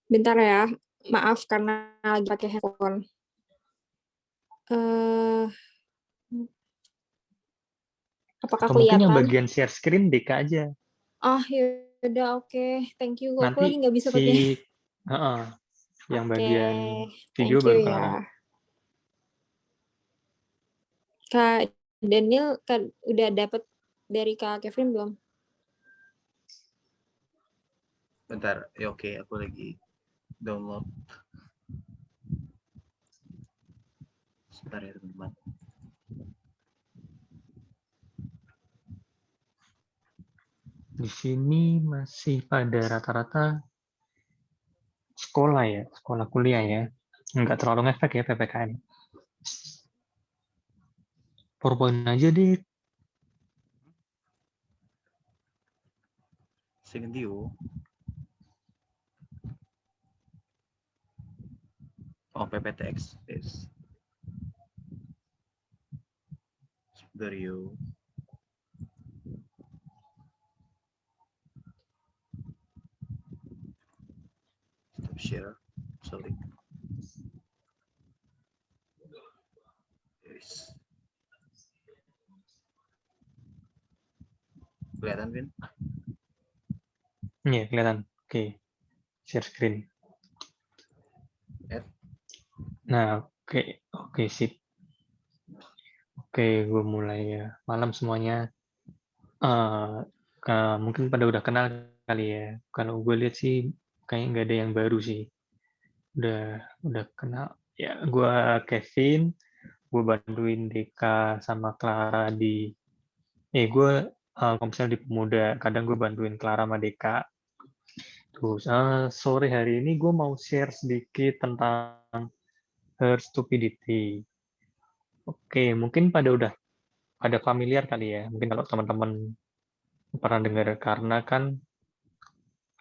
Bentar ya, maaf karena lagi pakai handphone. Eh, apakah Atau mungkin yang kelihatan? bagian share screen Deka aja. Oh, ya udah oke. Thank you. Aku Nanti lagi nggak bisa si pakai. heeh, yang Oke, bagian video thank you baru kelihatan. ya. Kak Daniel kan udah dapat dari Kak Kevin belum? Bentar, ya oke, aku lagi download. Sebentar ya teman-teman. Di sini masih pada rata-rata sekolah ya, sekolah kuliah ya. Nggak terlalu ngefek ya PPKM. PowerPoint aja deh. Sing Dio. Oh, PPTX. Yes. Sebentar yuk. Stop share. Sorry. Yes. Kelihatan, Vin? Iya, kelihatan. Oke. Share screen. Add. Nah, oke sip. Oke, gue mulai ya. Malam semuanya. Mungkin pada udah kenal kali ya. Kalau gue lihat sih kayaknya nggak ada yang baru sih. Udah kenal. Ya, gue Kevin. Gue bantuin Deka sama Clara di. Gue kalau misalnya di pemuda, kadang gue bantuin Clara sama Deka. Terus sore hari ini gue mau share sedikit tentang her stupidity. Oke, mungkin pada familiar kali ya. Mungkin kalau teman-teman pernah dengar karena kan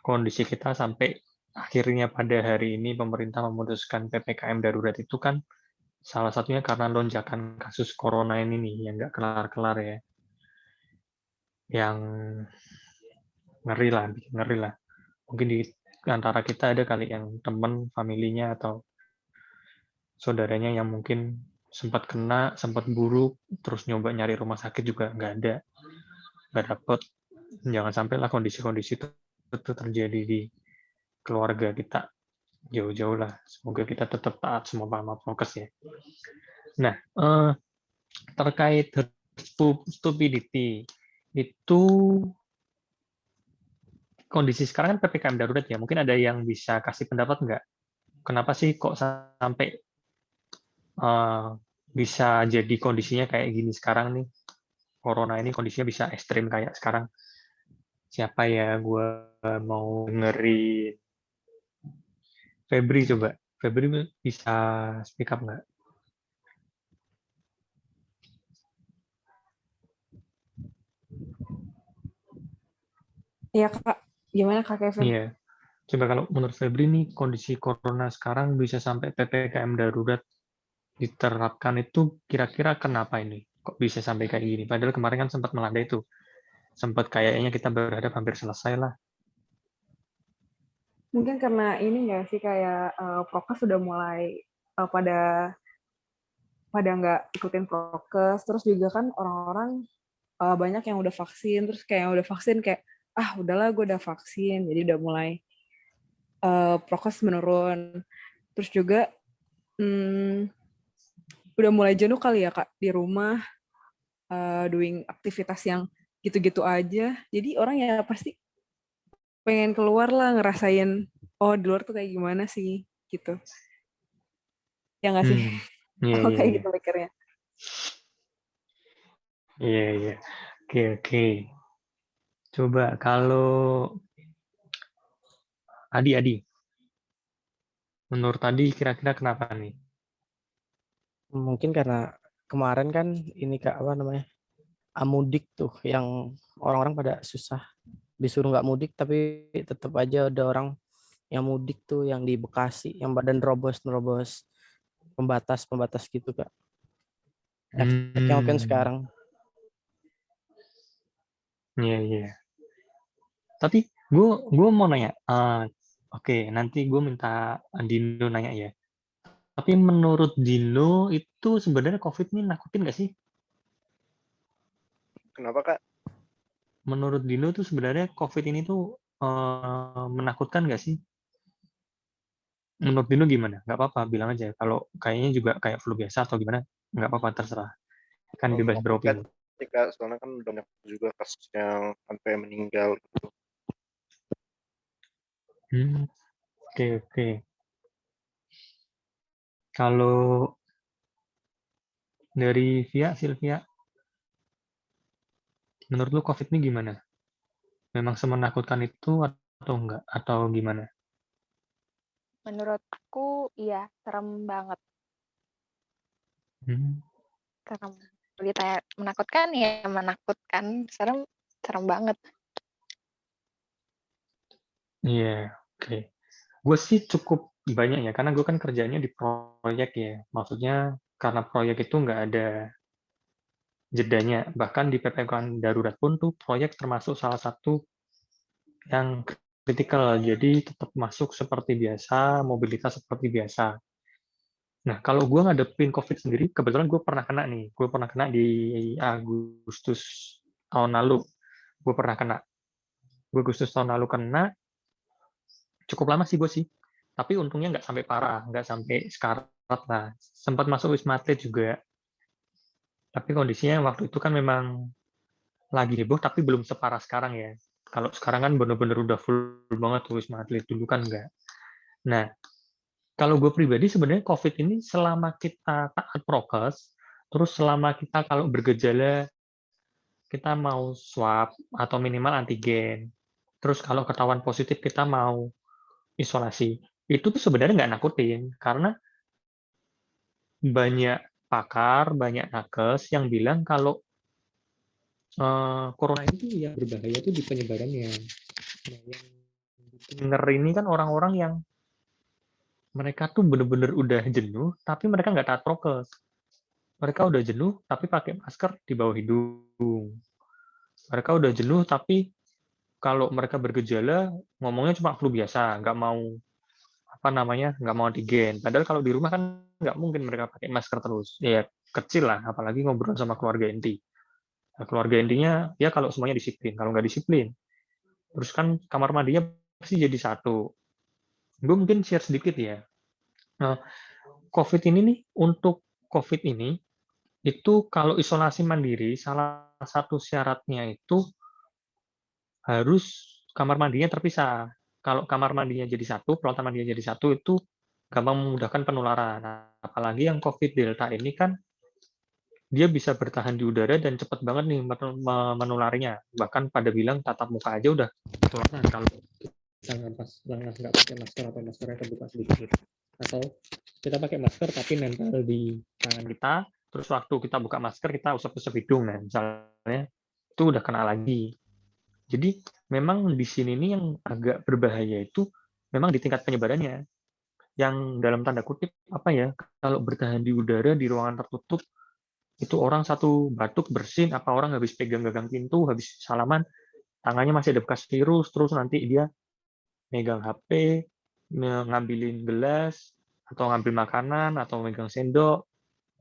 kondisi kita sampai akhirnya pada hari ini pemerintah memutuskan PPKM darurat itu kan salah satunya karena lonjakan kasus corona ini nih yang nggak kelar-kelar ya. Yang bikin ngeri lah. Mungkin di antara kita ada kali yang teman, familinya atau saudaranya yang mungkin sempat kena, sempat buruk, terus nyoba nyari rumah sakit juga nggak dapet. Jangan sampailah kondisi-kondisi itu terjadi di keluarga kita jauh-jauh lah. Semoga kita tetap taat semua sama prokes ya. Nah, terkait stupidity itu kondisi sekarang kan PPKM darurat ya. Mungkin ada yang bisa kasih pendapat nggak? Kenapa sih kok sampai bisa jadi kondisinya kayak gini sekarang nih? Corona ini kondisinya bisa ekstrim kayak sekarang. Siapa ya? Gue mau dengerin Febri coba. Febri bisa speak up nggak? Iya Kak, gimana Kak Kevin? Iya. Coba kalau menurut Febri nih kondisi corona sekarang bisa sampai PPKM darurat diterapkan itu kira-kira kenapa ini? Kok bisa sampai kayak gini? Padahal kemarin kan sempat melandai itu. Sempat kayaknya kita berharap hampir selesai lah. Mungkin karena ini nggak sih kayak prokes sudah mulai pada nggak ikutin prokes, terus juga kan orang-orang banyak yang udah vaksin, terus kayak yang udah vaksin kayak udahlah gue udah vaksin, jadi udah mulai prokes menurun. Terus juga udah mulai jenuh kali ya Kak di rumah doing aktivitas yang gitu-gitu aja. Jadi orang ya pasti pengen keluar lah ngerasain di luar tuh kayak gimana sih gitu. Ya nggak sih? Iya, Aku iya, kayak iya. gitu mikirnya. Iya, iya. Oke, oke. Coba kalau Adi, menurut tadi kira-kira kenapa nih? Mungkin karena kemarin kan ini Kak, apa namanya, mudik tuh yang orang-orang pada susah disuruh nggak mudik tapi tetap aja ada orang yang mudik tuh yang di Bekasi yang badan nerobos pembatas gitu Kak. Efeknya mungkin sekarang. Iya, iya. Tapi gue mau nanya, Oke, nanti gue minta Dino nanya ya. Tapi menurut Dino itu sebenarnya COVID ini nakutin nggak sih? Kenapa Kak? Menurut Dino tuh sebenarnya COVID ini tuh menakutkan nggak sih? Menurut Dino gimana? Nggak apa-apa, bilang aja. Kalau kayaknya juga kayak flu biasa atau gimana, nggak apa-apa, terserah. Kan bebas Menakutkan beropini. sih Kak, soalnya kan banyak juga kasus yang sampai meninggal gitu. Oke. Kalau dari Sylvia, menurut lu COVID ini gimana? Memang semenakutkan itu atau enggak? Atau gimana? Menurutku iya serem banget. Serem. Kalau ditanya menakutkan ya menakutkan, serem banget. Iya, oke. Gue sih cukup banyak ya, karena gue kan kerjanya di proyek ya. Maksudnya karena proyek itu nggak ada jedanya. Bahkan di PPKM darurat pun tuh proyek termasuk salah satu yang kritikal. Jadi tetap masuk seperti biasa, mobilitas seperti biasa. Nah, kalau gue ngadepin COVID sendiri, kebetulan gue pernah kena nih. Gue pernah kena di Agustus tahun lalu. Gue pernah kena. Gue Agustus tahun lalu kena, cukup lama sih gue sih. Tapi untungnya nggak sampai parah, nggak sampai sekarat lah. Sempat masuk Wisma Atlet juga. Tapi kondisinya waktu itu kan memang lagi heboh, tapi belum separah sekarang ya. Kalau sekarang kan bener-bener udah full banget tuh Wisma Atlet, dulu kan nggak. Nah, kalau gue pribadi sebenarnya COVID ini selama kita taat prokes, terus selama kita kalau bergejala, kita mau swab atau minimal antigen. Terus kalau ketahuan positif kita mau isolasi. Itu tuh sebenarnya nggak nakutin, karena banyak pakar, banyak nakes yang bilang kalau corona itu yang berbahaya itu di penyebarannya. Nah, yang ngeri ini kan orang-orang yang mereka tuh bener-bener udah jenuh, tapi mereka nggak taat prokes. Mereka udah jenuh, tapi pakai masker di bawah hidung. Mereka udah jenuh, tapi kalau mereka bergejala, ngomongnya cuma flu biasa, nggak mau nggak mau antigen. Padahal kalau di rumah kan nggak mungkin mereka pakai masker terus. Ya kecil lah, apalagi ngobrol sama keluarga inti. Nah, keluarga intinya ya kalau semuanya disiplin, kalau nggak disiplin, terus kan kamar mandinya pasti jadi satu. Gue mungkin share sedikit ya. Nah, COVID ini nih, untuk COVID ini, itu kalau isolasi mandiri, salah satu syaratnya itu harus kamar mandinya terpisah. Kalau kamar mandinya jadi satu, peralatan mandinya jadi satu, itu gampang memudahkan penularan. Apalagi yang COVID Delta ini kan, dia bisa bertahan di udara dan cepat banget nih menularinya. Bahkan pada bilang tatap muka aja udah ketularan kalau kita nggak pakai masker atau maskernya terbuka sedikit. Atau kita pakai masker tapi nempel di tangan kita, terus waktu kita buka masker kita usap-usap hidung, nah misalnya itu udah kena lagi. Jadi memang di sini nih yang agak berbahaya itu memang di tingkat penyebarannya. Yang dalam tanda kutip apa ya, kalau bertahan di udara di ruangan tertutup itu orang satu batuk bersin, apa orang habis pegang gagang pintu, habis salaman, tangannya masih ada bekas virus, terus nanti dia megang HP, ngambilin gelas, atau ngambil makanan, atau megang sendok,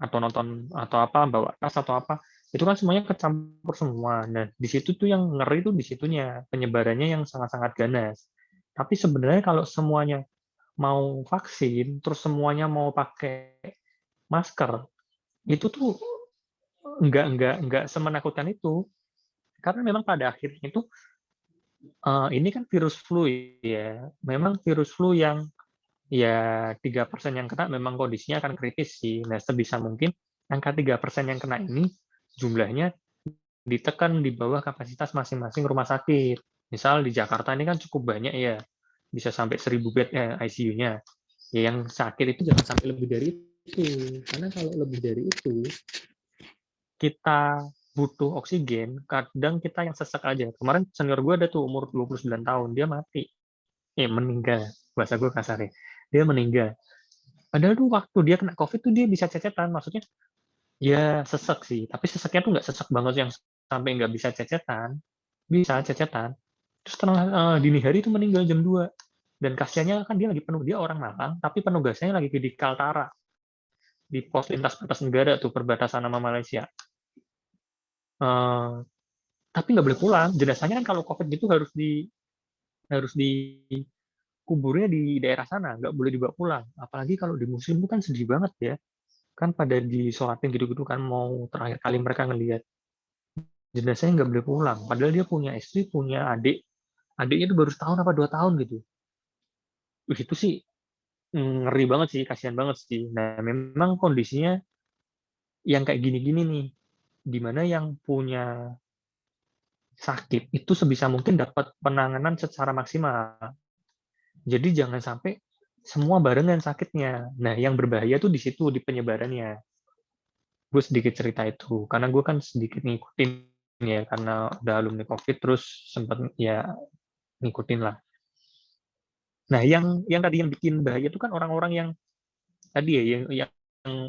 atau nonton, atau apa, bawa tas, atau apa, itu kan semuanya kecampur semua. Nah, di situ tuh yang ngeri tuh di situnya, penyebarannya yang sangat-sangat ganas. Tapi sebenarnya kalau semuanya mau vaksin, terus semuanya mau pakai masker, itu tuh nggak semenakutkan itu. Karena memang pada akhirnya itu, ini kan virus flu ya, memang virus flu yang ya 3% yang kena memang kondisinya akan kritis sih. Nah, sebisa mungkin angka 3% yang kena ini jumlahnya ditekan di bawah kapasitas masing-masing rumah sakit. Misal di Jakarta ini kan cukup banyak ya, bisa sampai 1.000 bed ICU-nya. Ya, yang sakit itu jangan sampai lebih dari itu. Karena kalau lebih dari itu, kita butuh oksigen, kadang kita yang sesek aja. Kemarin senior gue ada tuh umur 29 tahun, dia mati. Meninggal. Bahasa gue kasar ya. Dia meninggal. Padahal tuh waktu dia kena COVID tuh dia bisa cecetan. Maksudnya, ya sesek sih. Tapi seseknya tuh nggak sesek banget yang sampai nggak bisa cecetan. Bisa cecetan. Terus setelah dini hari itu meninggal jam 2. Dan kasihannya kan dia lagi penuh, dia orang Malang, tapi penugasannya lagi di Kaltara, di pos lintas batas negara tuh, perbatasan sama Malaysia. Tapi nggak boleh pulang. Jenazahnya kan kalau COVID gitu harus dikuburnya di daerah sana, nggak boleh dibawa pulang. Apalagi kalau di Muslim itu kan sedih banget ya. Kan pada disolatin gitu-gitu kan, mau terakhir kali mereka ngelihat jenazahnya nggak boleh pulang. Padahal dia punya istri, punya adik. Adiknya itu baru setahun apa 2 tahun gitu. Itu sih ngeri banget sih, kasihan banget sih. Nah, memang kondisinya yang kayak gini-gini nih, dimana yang punya sakit itu sebisa mungkin dapat penanganan secara maksimal. Jadi jangan sampai semua barengan sakitnya. Nah, yang berbahaya tuh di situ, di penyebarannya. Gue sedikit cerita itu, karena gue kan sedikit ngikutin ya, karena udah alumni COVID, terus sempat ya ngikutin lah. Nah, yang tadi yang bikin bahaya itu kan orang-orang yang tadi ya, yang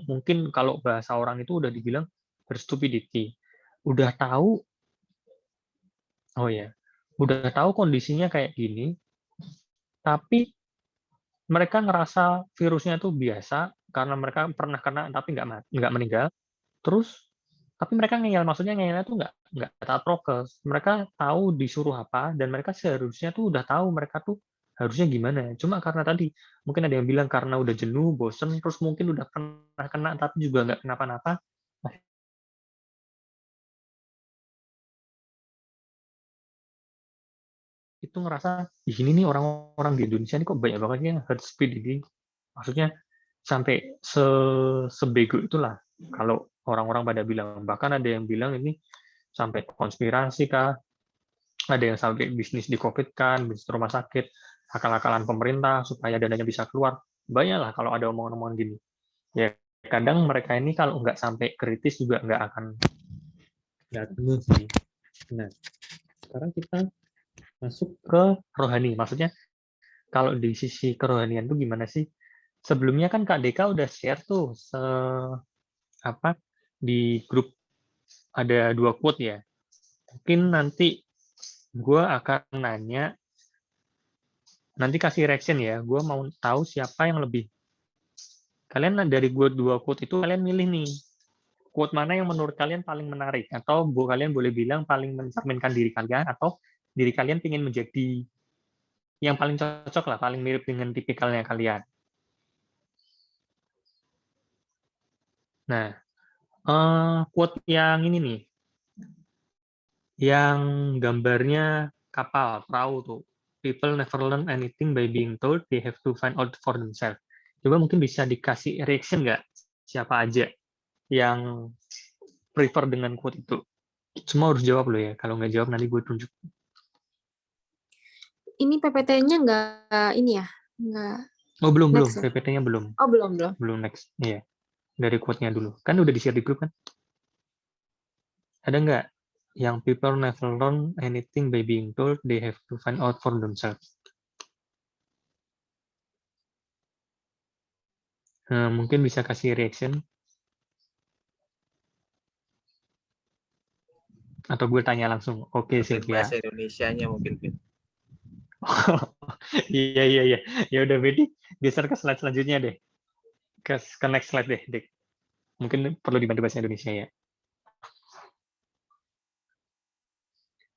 mungkin kalau bahasa orang itu udah dibilang berstupidity. Udah tahu, oh ya, udah tahu kondisinya kayak gini, tapi mereka ngerasa virusnya itu biasa karena mereka pernah kena tapi nggak meninggal. Terus tapi mereka ngeyel, maksudnya ngeyelnya tuh nggak taat prokes. Mereka tahu disuruh apa dan mereka seharusnya tuh udah tahu mereka tuh harusnya gimana. Cuma karena tadi mungkin ada yang bilang karena udah jenuh, bosen, terus mungkin udah pernah kena tapi juga nggak kenapa-napa. Nah, itu ngerasa di sini nih orang-orang di Indonesia ini kok banyak banget yang hard speed ini. Maksudnya sampai sebego itulah kalau orang-orang pada bilang. Bahkan ada yang bilang ini sampai konspirasi kah, ada yang sampai bisnis di COVID kan, bisnis rumah sakit, akal-akalan pemerintah supaya dananya bisa keluar. Banyak lah kalau ada omongan-omongan gini. Ya kadang mereka ini kalau nggak sampai kritis juga nggak akan sih. Nah, sekarang kita masuk ke rohani. Maksudnya kalau di sisi kerohanian itu gimana sih? Sebelumnya kan Kak Deka udah share tuh di grup ada 2 quote ya. Mungkin nanti gue akan nanya, nanti kasih reaction ya. Gue mau tahu siapa yang lebih. Kalian dari gue 2 quote itu kalian milih nih. Quote mana yang menurut kalian paling menarik? Atau kalian boleh bilang paling mencerminkan diri kalian, atau diri kalian ingin menjadi yang paling cocok lah, paling mirip dengan tipikalnya kalian. Nah, quote yang ini nih, yang gambarnya kapal, perahu tuh. People never learn anything by being told, they have to find out for themselves. Coba mungkin bisa dikasih reaction nggak? Siapa aja yang prefer dengan quote itu? Semua harus jawab loh ya. Kalau nggak jawab nanti gue tunjuk. Ini PPT-nya nggak ini ya? Nggak Oh belum, next ya? PPT-nya belum. Oh belum. Belum next. Iya. Dari quote-nya dulu. Kan udah di-share di grup kan? Ada nggak yang people never learn anything by being told, they have to find out for themselves? Mungkin bisa kasih reaction. Atau gue tanya langsung. Oke, Sylvia. Bahasa Indonesianya mungkin, Vin. Iya. Ya udah, Bedi. Geser ke slide selanjutnya deh. Ke next slide deh, Dik. Mungkin perlu dibantu bahasa Indonesia ya.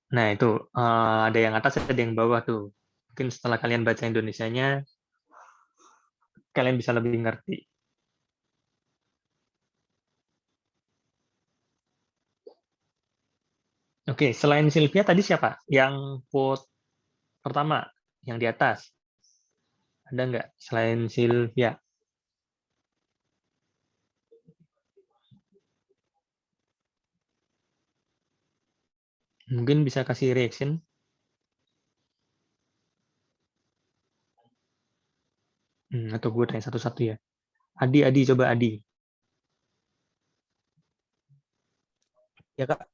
Nah, itu. Ada yang atas, ada yang bawah tuh. Mungkin setelah kalian baca Indonesianya, kalian bisa lebih ngerti. Oke, selain Sylvia, tadi siapa? Yang quote pertama, yang di atas. Ada nggak selain Sylvia? Mungkin bisa kasih reaction. Atau gue tanya satu-satu ya. Adi, coba Adi. Ya Kak.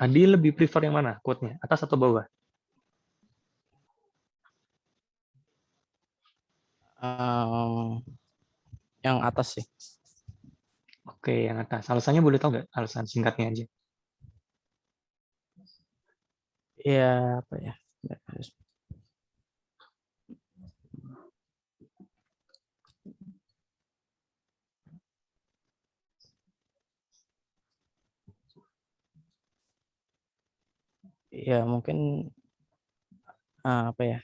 Adi lebih prefer yang mana quote-nya? Atas atau bawah? Yang atas sih. Oke, yang atas. Alasannya boleh tahu nggak? Alasan singkatnya aja. Ya apa ya? Ya mungkin apa ya?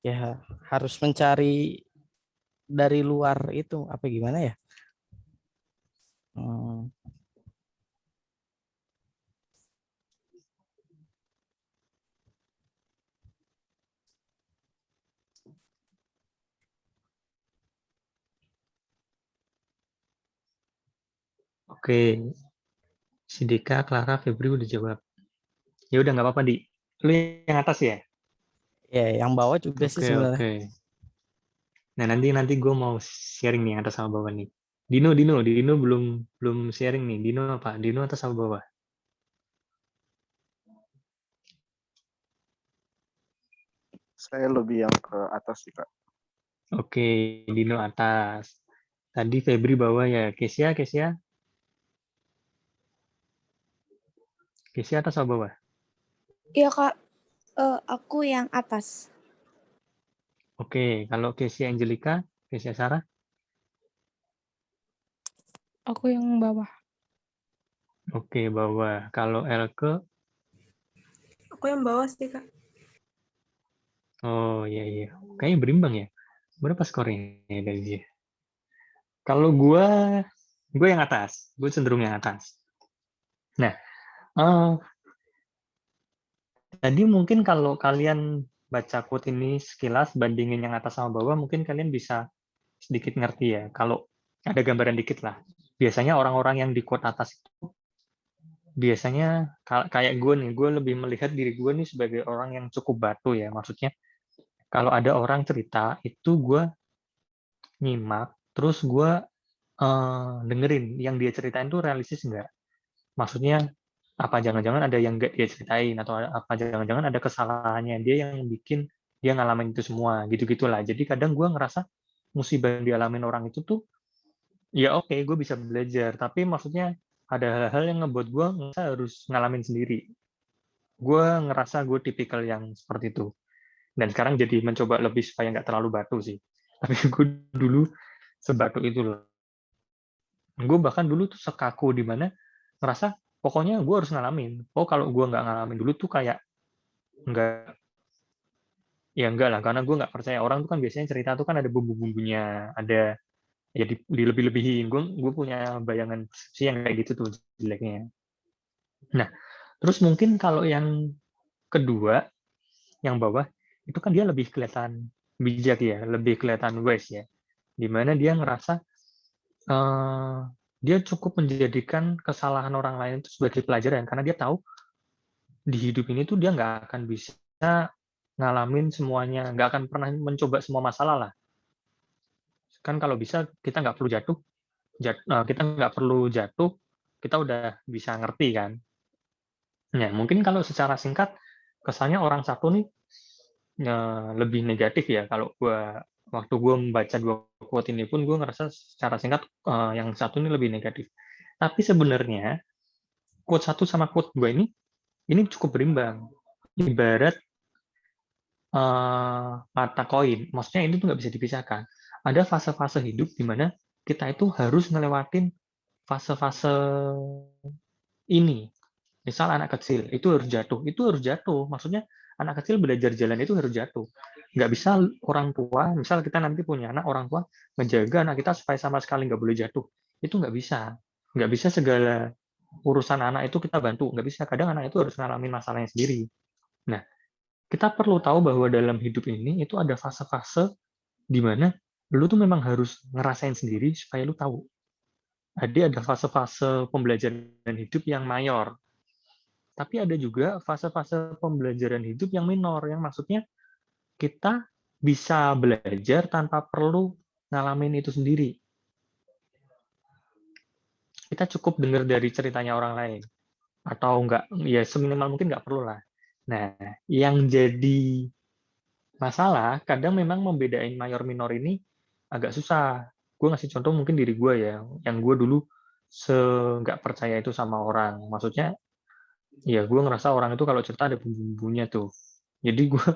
Ya harus mencari dari luar itu apa gimana ya? Hmm, Oke, si Dika, Clara, Febri udah jawab. Ya udah nggak apa-apa, Di. Lu yang atas ya? ya yang bawah juga sih Oke, sebenarnya. oke. Nah, nanti gue mau sharing nih atas sama bawah nih. Dino belum belum sharing nih. Dino apa? Dino atas sama bawah. Saya lebih yang ke atas sih, Kak. Oke, Dino atas. Tadi Febri bawah ya. Kesia atas sama bawah. Iya Kak, aku yang atas. Oke, kalau Kesia Angelica, Kesia Sarah. Aku yang bawah. Oke, bawah. Kalau Elke, Aku yang bawah sih, Kak. oh iya. Kayaknya berimbang ya. Berapa skornya dari dia? Kalau gue yang atas. Gue cenderung yang atas. Nah, tadi mungkin kalau kalian baca quote ini sekilas, bandingin yang atas sama bawah, mungkin kalian bisa sedikit ngerti ya. Kalau ada gambaran dikit lah. Biasanya orang-orang yang di quote atas itu, biasanya kayak gue nih, gue lebih melihat diri gue nih sebagai orang yang cukup batu ya. Maksudnya, kalau ada orang cerita, itu gue nyimak, terus gue dengerin yang dia ceritain tuh realistis enggak. Maksudnya, apa jangan-jangan ada yang nggak dia ceritain, atau apa jangan-jangan ada kesalahannya dia yang bikin dia ngalamin itu semua, gitu-gitulah. Jadi kadang gue ngerasa musibah yang dialamin orang itu tuh, ya oke, gue bisa belajar, tapi maksudnya ada hal-hal yang ngebuat gue ngerasa harus ngalamin sendiri. Gue ngerasa gue tipikal yang seperti itu. Dan sekarang jadi mencoba lebih supaya nggak terlalu batu sih. Tapi gue dulu sebatu itu loh. Gue bahkan dulu tuh sekaku di mana ngerasa pokoknya gue harus ngalamin. Oh, kalau gue nggak ngalamin dulu tuh kayak nggak, ya enggak lah, karena gue nggak percaya. Orang tuh kan biasanya cerita tuh kan ada bumbu-bumbunya, ada ya dilebih-lebihin. Gue punya bayangan persepsi yang kayak gitu tuh jeleknya. Nah, terus mungkin kalau yang kedua, yang bawah, itu kan dia lebih kelihatan bijak ya, lebih kelihatan wise ya. Dimana dia ngerasa dia cukup menjadikan kesalahan orang lain itu sebagai pelajaran, karena dia tahu di hidup ini tuh dia nggak akan bisa ngalamin semuanya, nggak akan pernah mencoba semua masalah lah. Kan kalau bisa kita nggak perlu kita nggak perlu jatuh, kita udah bisa ngerti kan. Nah, mungkin kalau secara singkat, kesannya orang satu nih lebih negatif ya. Kalau waktu gue membaca dua quote ini pun gue ngerasa secara singkat yang satu ini lebih negatif. Tapi sebenarnya quote satu sama quote dua ini cukup berimbang. Ibarat mata koin. Maksudnya ini tuh nggak bisa dipisahkan. Ada fase-fase hidup di mana kita itu harus ngelewatin fase-fase ini. Misal anak kecil, itu harus jatuh. Maksudnya anak kecil belajar jalan itu harus jatuh. Nggak bisa orang tua, misal kita nanti punya anak, orang tua menjaga anak kita supaya sama sekali nggak boleh jatuh. Itu nggak bisa. Nggak bisa segala urusan anak itu kita bantu. Nggak bisa. Kadang anak itu harus ngalamin masalahnya sendiri. Nah, kita perlu tahu bahwa dalam hidup ini itu ada fase-fase di mana lu tuh memang harus ngerasain sendiri supaya lu tahu. Jadi ada fase-fase pembelajaran hidup yang mayor. Tapi ada juga fase-fase pembelajaran hidup yang minor, yang maksudnya kita bisa belajar tanpa perlu ngalamin itu sendiri. Kita cukup dengar dari ceritanya orang lain. Atau enggak, ya seminimal mungkin nggak perlu lah. Nah, yang jadi masalah, kadang memang membedain mayor minor ini agak susah. Gue ngasih contoh mungkin diri gue ya, yang gue dulu nggak percaya itu sama orang. Maksudnya, ya gue ngerasa orang itu kalau cerita ada bumbu-bumbunya tuh. Jadi gue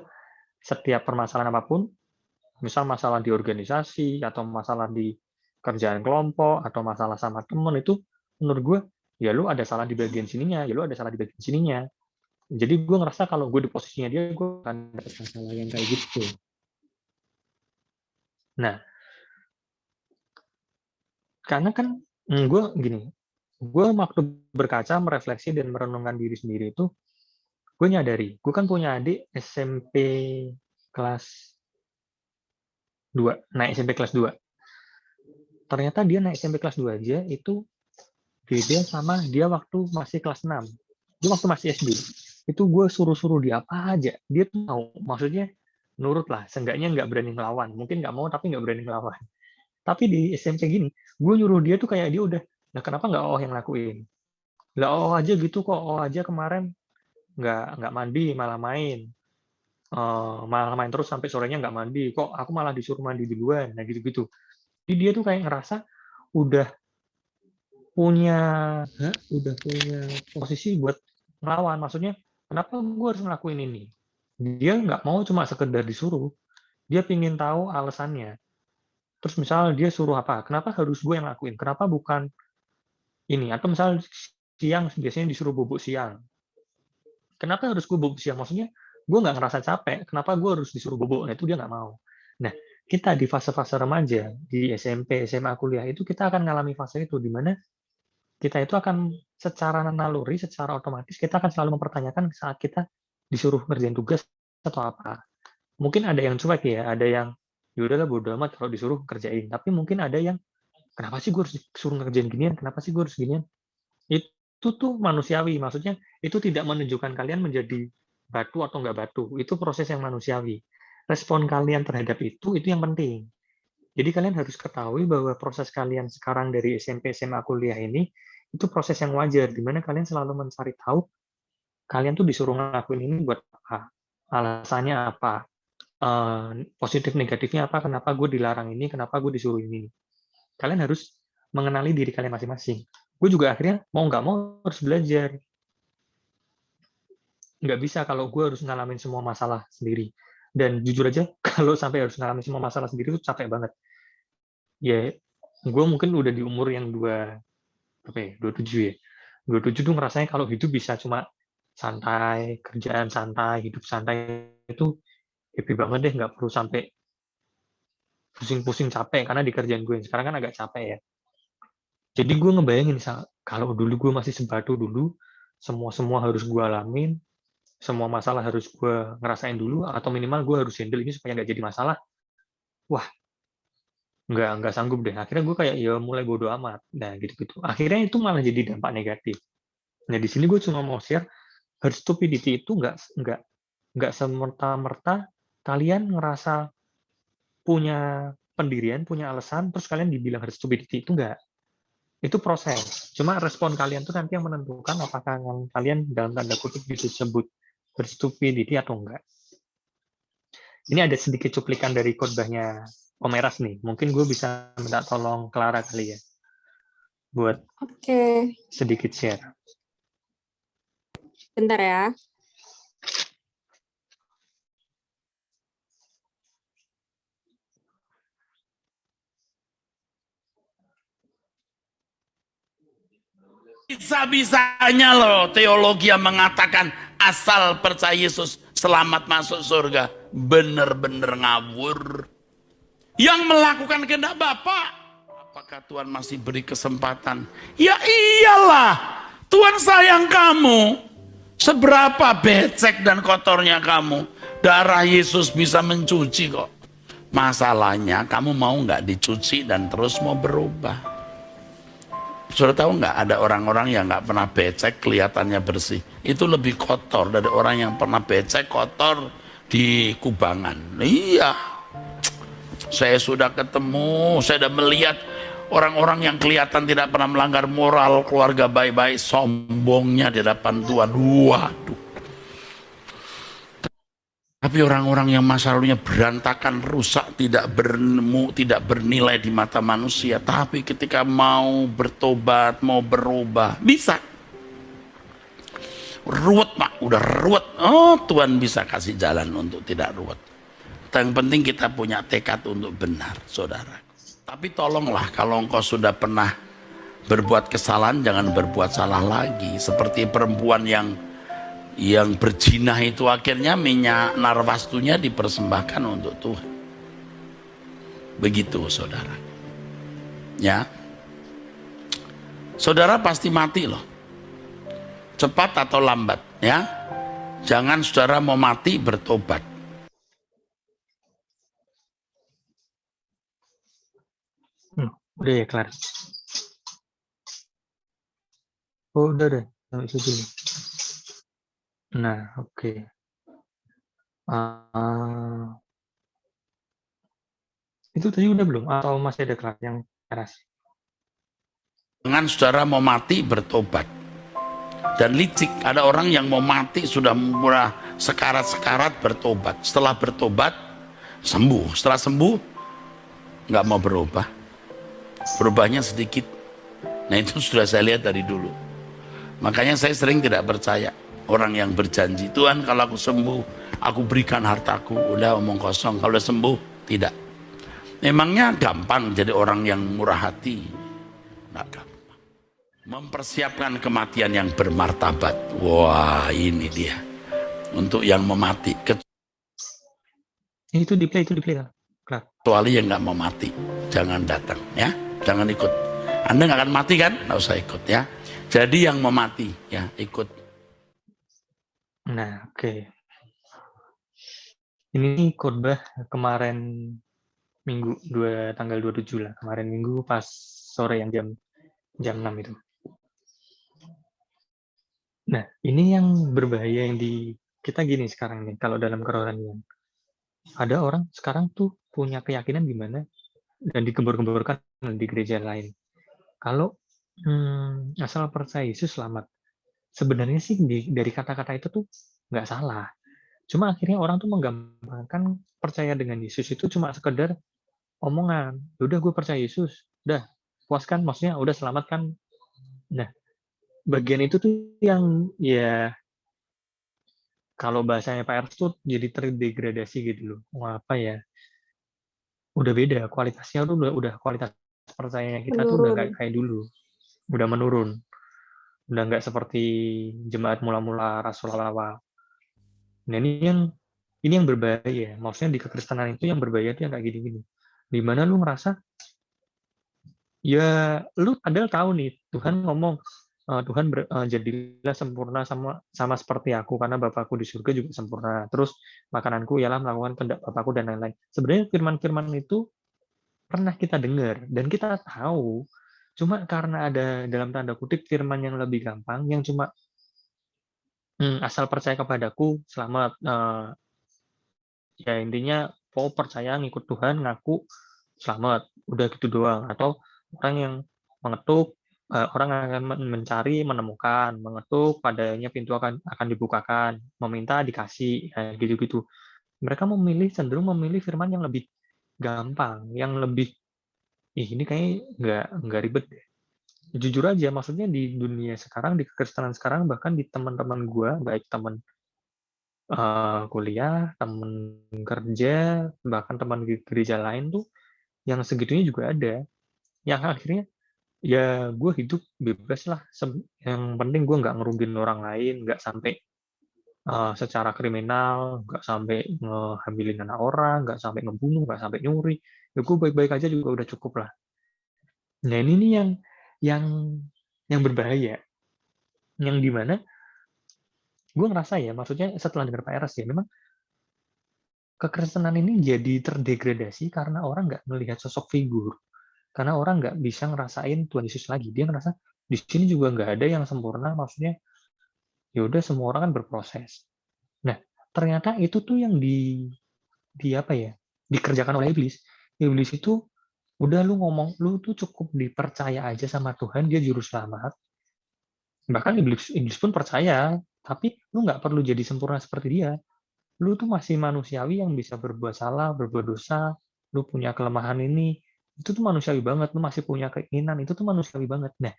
setiap permasalahan apapun, misal masalah di organisasi, atau masalah di kerjaan kelompok, atau masalah sama temen, itu menurut gue ya lu ada salah di bagian sininya, ya lu ada salah di bagian sininya. Jadi gue ngerasa kalau gue di posisinya dia, gue akan dapet masalah yang kayak gitu. Nah, karena kan gue gini, gue waktu berkaca, merefleksi, dan merenungkan diri sendiri itu, gue nyadari, gue kan punya adik SMP kelas 2, naik SMP kelas 2. Ternyata dia naik SMP kelas 2 aja, itu beda sama dia waktu masih kelas 6. Dia waktu masih SD, itu gue suruh-suruh dia apa aja, dia tuh mau, maksudnya nurut lah, seenggaknya nggak berani ngelawan. Mungkin nggak mau, tapi nggak berani ngelawan. Tapi di SMP gini, gue nyuruh dia tuh kayak dia udah, nah kenapa nggak Oh yang lakuin? Lah Oh aja gitu kok, Oh aja kemarin nggak mandi, malah main. Malah main terus sampai sorenya nggak mandi. Kok aku malah disuruh mandi duluan? Nah gitu-gitu. Jadi dia tuh kayak ngerasa udah punya posisi buat ngelawan. Maksudnya, kenapa gue harus ngelakuin ini? Dia nggak mau cuma sekedar disuruh. Dia pingin tahu alasannya. Terus misal dia suruh apa? Kenapa harus gue yang lakuin? Kenapa bukan ini? Atau misal siang, biasanya disuruh bubuk siang. Kenapa harus gue bubuk siang? Maksudnya, gue nggak ngerasa capek. Kenapa gue harus disuruh bubuk? Nah, itu dia nggak mau. Nah, kita di fase-fase remaja, di SMP, SMA, kuliah, itu kita akan ngalami fase itu, di mana kita itu akan secara naluri, secara otomatis, kita akan selalu mempertanyakan saat kita disuruh ngerjain tugas atau apa. Mungkin ada yang cuek ya, ada yang yaudahlah bodo amat kalau disuruh kerjain. Tapi mungkin ada yang, kenapa sih gue harus disuruh ngerjain ginian? Kenapa sih gue harus ginian? Itu tuh manusiawi, maksudnya itu tidak menunjukkan kalian menjadi batu atau nggak batu. Itu proses yang manusiawi. Respon kalian terhadap itu yang penting. Jadi kalian harus ketahui bahwa proses kalian sekarang dari SMP, SMA, kuliah ini, itu proses yang wajar, di mana kalian selalu mencari tahu, kalian tuh disuruh ngelakuin ini buat apa? Alasannya apa? Positif negatifnya apa? Kenapa gue dilarang ini? Kenapa gue disuruh ini? Kalian harus mengenali diri kalian masing-masing. Gue juga akhirnya mau nggak mau harus belajar. Nggak bisa kalau gue harus ngalamin semua masalah sendiri. Dan jujur aja, kalau sampai harus ngalamin semua masalah sendiri itu capek banget. Ya, gue mungkin udah di umur yang 27 ya. 27 tuh ngerasanya kalau hidup bisa cuma santai, kerjaan santai, hidup santai, itu happy banget deh, nggak perlu sampai pusing-pusing capek, karena di kerjaan gue sekarang kan agak capek ya. Jadi gue ngebayangin, kalau dulu gue masih sebatu dulu, semua harus gue alamin, semua masalah harus gue ngerasain dulu, atau minimal gue harus handle ini supaya nggak jadi masalah. Wah, nggak sanggup deh. Akhirnya gue kayak ya mulai bodo amat. Nah gitu-gitu. Akhirnya itu malah jadi dampak negatif. Nah di sini gue cuma mau share, herd stupidity itu nggak semerta-merta kalian ngerasa punya pendirian, punya alasan, terus kalian dibilang herd stupidity, itu nggak. Itu proses. Cuma respon kalian tuh nanti yang menentukan apakah kalian dalam tanda kutip disebut herd stupidity atau enggak. Ini ada sedikit cuplikan dari khotbahnya Om Eras nih. Mungkin gue bisa minta tolong Clara kali ya, buat sedikit share. Bentar ya. Bisa-bisanya loh teologi yang mengatakan asal percaya Yesus selamat masuk surga. Bener-bener ngawur. Yang melakukan kehendak Bapa, apakah Tuhan masih beri kesempatan? Ya iyalah, Tuhan sayang kamu. Seberapa becek dan kotornya kamu, darah Yesus bisa mencuci kok. Masalahnya kamu mau nggak dicuci dan terus mau berubah. Sudah tahu nggak, ada orang-orang yang nggak pernah becek kelihatannya bersih. Itu lebih kotor dari orang yang pernah becek kotor di kubangan. Iya, saya sudah ketemu, saya sudah melihat orang-orang yang kelihatan tidak pernah melanggar moral, keluarga baik-baik, sombongnya di hadapan Tuhan. Waduh. Tapi orang-orang yang masa lalunya berantakan, rusak, tidak bernilai di mata manusia. Tapi ketika mau bertobat, mau berubah, bisa. Ruwet Pak, udah ruwet. Oh, Tuhan bisa kasih jalan untuk tidak ruwet. Yang penting kita punya tekad untuk benar, saudara. Tapi tolonglah kalau engkau sudah pernah Berbuat kesalahan jangan berbuat salah lagi. Seperti perempuan yang berzinah itu akhirnya minyak narwastunya dipersembahkan untuk Tuhan. Begitu saudara. Ya. Saudara pasti mati loh. Cepat atau lambat ya. Jangan saudara mau mati bertobat. Udah ya kelar. Oh udah sampai situ nih. Nah oke. Itu tadi udah belum atau masih ada kelar yang keras? Jangan saudara mau mati bertobat. Dan licik, ada orang yang mau mati sudah mulai sekarat-sekarat bertobat. Setelah bertobat sembuh. Setelah sembuh nggak mau berubah. Berubahnya sedikit. Nah itu sudah saya lihat dari dulu. Makanya saya sering tidak percaya orang yang berjanji, Tuhan kalau aku sembuh, aku berikan hartaku. Udah omong kosong. Kalau udah sembuh, tidak. Memangnya gampang jadi orang yang murah hati? Nggak gampang. Mempersiapkan kematian yang bermartabat. Wah ini dia. Untuk yang mau mati. Itu di play kan? Kecuali yang nggak mau mati. Jangan datang ya. Jangan ikut. Anda nggak akan mati kan? Nggak usah ikut ya. Jadi yang mau mati ya ikut. Nah oke. Ini khotbah kemarin Minggu tanggal 27 lah. Kemarin Minggu pas sore yang jam 6 itu. Nah, ini yang berbahaya yang di kita gini sekarang nih, kalau dalam kerohanian. Ada orang sekarang tuh punya keyakinan gimana dan digembor-gemborkan di gereja lain. Kalau asal percaya Yesus selamat. Sebenarnya sih dari kata-kata itu tuh nggak salah. Cuma akhirnya orang tuh menggambarkan percaya dengan Yesus itu cuma sekedar omongan. Udah gue percaya Yesus, udah puas kan, maksudnya udah selamat kan. Nah, bagian itu tuh yang ya kalau bahasanya Pak Ernst tuh jadi terdegradasi gitu loh. Wah, apa ya? Udah beda kualitasnya tuh udah kualitas percayanya kita tuh udah nggak kayak dulu. Udah menurun. Udah nggak seperti jemaat mula-mula Rasul awal. Nah, ini yang berbahaya. Maksudnya di kekristenan itu yang berbahaya tuh yang kayak gini-gini. Di mana lu ngerasa ya lu padahal tahu nih Tuhan ngomong Tuhan jadilah sempurna sama seperti aku karena Bapakku di surga juga sempurna. Terus makananku ialah melakukan kehendak Bapakku dan lain-lain. Sebenarnya firman-firman itu pernah kita dengar dan kita tahu. Cuma karena ada dalam tanda kutip firman yang lebih gampang yang cuma asal percaya kepadaku selamat. Ya intinya percaya ngikut Tuhan ngaku selamat. Udah gitu doang. Atau orang yang mengetuk orang akan mencari, menemukan, mengetuk, padanya pintu akan dibukakan, meminta dikasih, gitu-gitu. Mereka cenderung memilih firman yang lebih gampang, yang lebih, ini kayaknya nggak ribet deh. Jujur aja, maksudnya di dunia sekarang, di kekristenan sekarang, bahkan di teman-teman gue, baik teman kuliah, teman kerja, bahkan teman gereja lain tuh, yang segitunya juga ada. Yang akhirnya ya gue hidup bebas lah. Yang penting gue nggak ngerugin orang lain, nggak sampai secara kriminal, nggak sampai ngehamilin anak orang, nggak sampai ngebunuh, nggak sampai nyuri. Ya gue baik-baik aja juga udah cukup lah. Nah ini nih yang berbahaya. Yang dimana gue ngerasa ya, maksudnya setelah dengar Pak Eras ya, memang kekristenan ini jadi terdegradasi karena orang nggak melihat sosok figur. Karena orang nggak bisa ngerasain Tuhan Yesus lagi. Dia ngerasa di sini juga nggak ada yang sempurna, maksudnya ya udah semua orang kan berproses. Nah, ternyata itu tuh yang dikerjakan oleh iblis. Iblis itu udah lu tuh cukup dipercaya aja sama Tuhan, dia juru selamat. Bahkan iblis pun percaya, tapi lu nggak perlu jadi sempurna seperti dia. Lu tuh masih manusiawi yang bisa berbuat salah, berbuat dosa, lu punya kelemahan ini, itu tuh manusiawi banget, lu masih punya keinginan, itu tuh manusiawi banget. Nah,